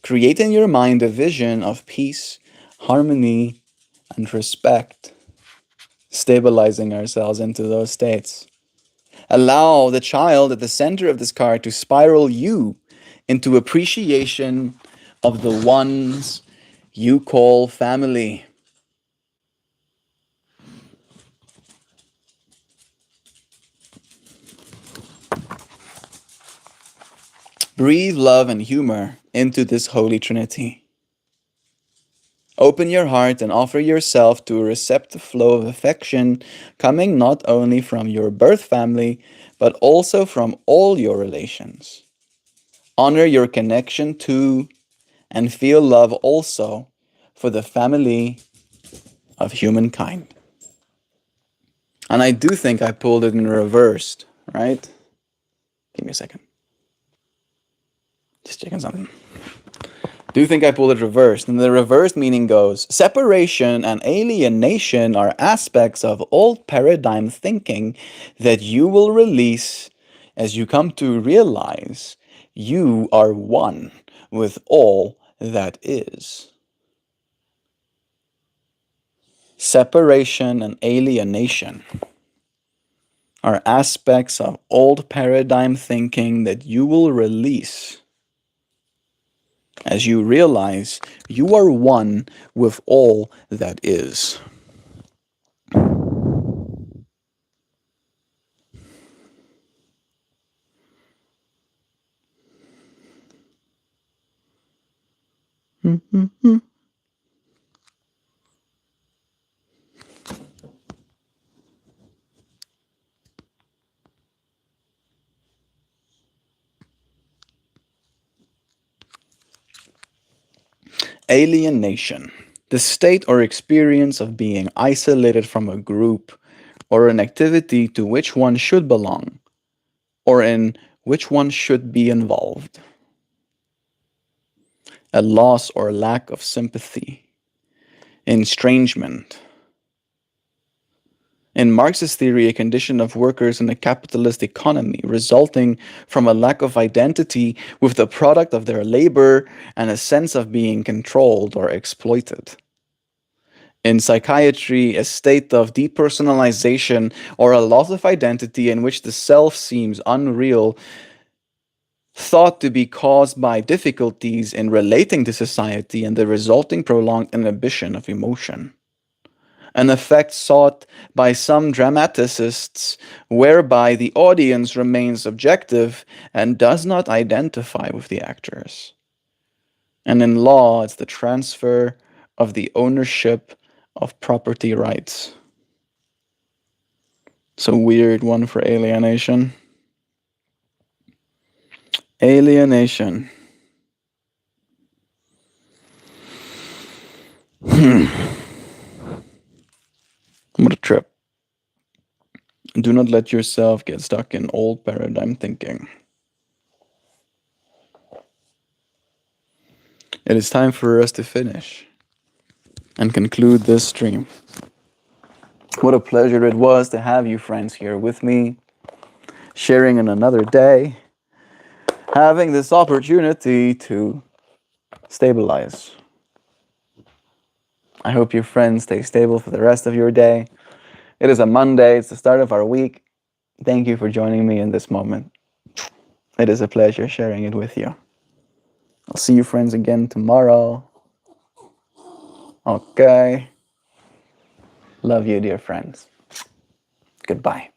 [SPEAKER 1] create in your mind a vision of peace, harmony, and respect, stabilizing ourselves into those states. Allow the child at the center of this card to spiral you into appreciation of the ones you call family. Breathe love and humor into this Holy Trinity. Open your heart and offer yourself to a receptive flow of affection coming not only from your birth family, but also from all your relations. Honor your connection to and feel love also for the family of humankind. And I do think I pulled it in reversed, right? Give me a second. Just checking something. Do think I pulled it reversed. And the reversed meaning goes, separation and alienation are aspects of old paradigm thinking that you will release as you come to realize you are one with all that is. Separation and alienation are aspects of old paradigm thinking that you will release as you realize you are one with all that is. Alienation, the state or experience of being isolated from a group or an activity to which one should belong, or in which one should be involved. A loss or lack of sympathy. estrangement. In Marxist theory, a condition of workers in a capitalist economy resulting from a lack of identity with the product of their labor and a sense of being controlled or exploited. In psychiatry, a state of depersonalization or a loss of identity in which the self seems unreal, thought to be caused by difficulties in relating to society and the resulting prolonged inhibition of emotion. An effect sought by some dramaticists whereby the audience remains objective and does not identify with the actors. And in law, it's the transfer of the ownership of property rights. It's a weird one for alienation. Alienation. What a trip. Do not let yourself get stuck in old paradigm thinking. It is time for us to finish and conclude this stream. What a pleasure it was to have you friends here with me, sharing in another day, having this opportunity to stabilize. I hope your friends stay stable for the rest of your day. It is a Monday, it's the start of our week. Thank you for joining me in this moment. It is a pleasure sharing it with you. I'll see you friends again tomorrow. Okay. Love you, dear friends. Goodbye.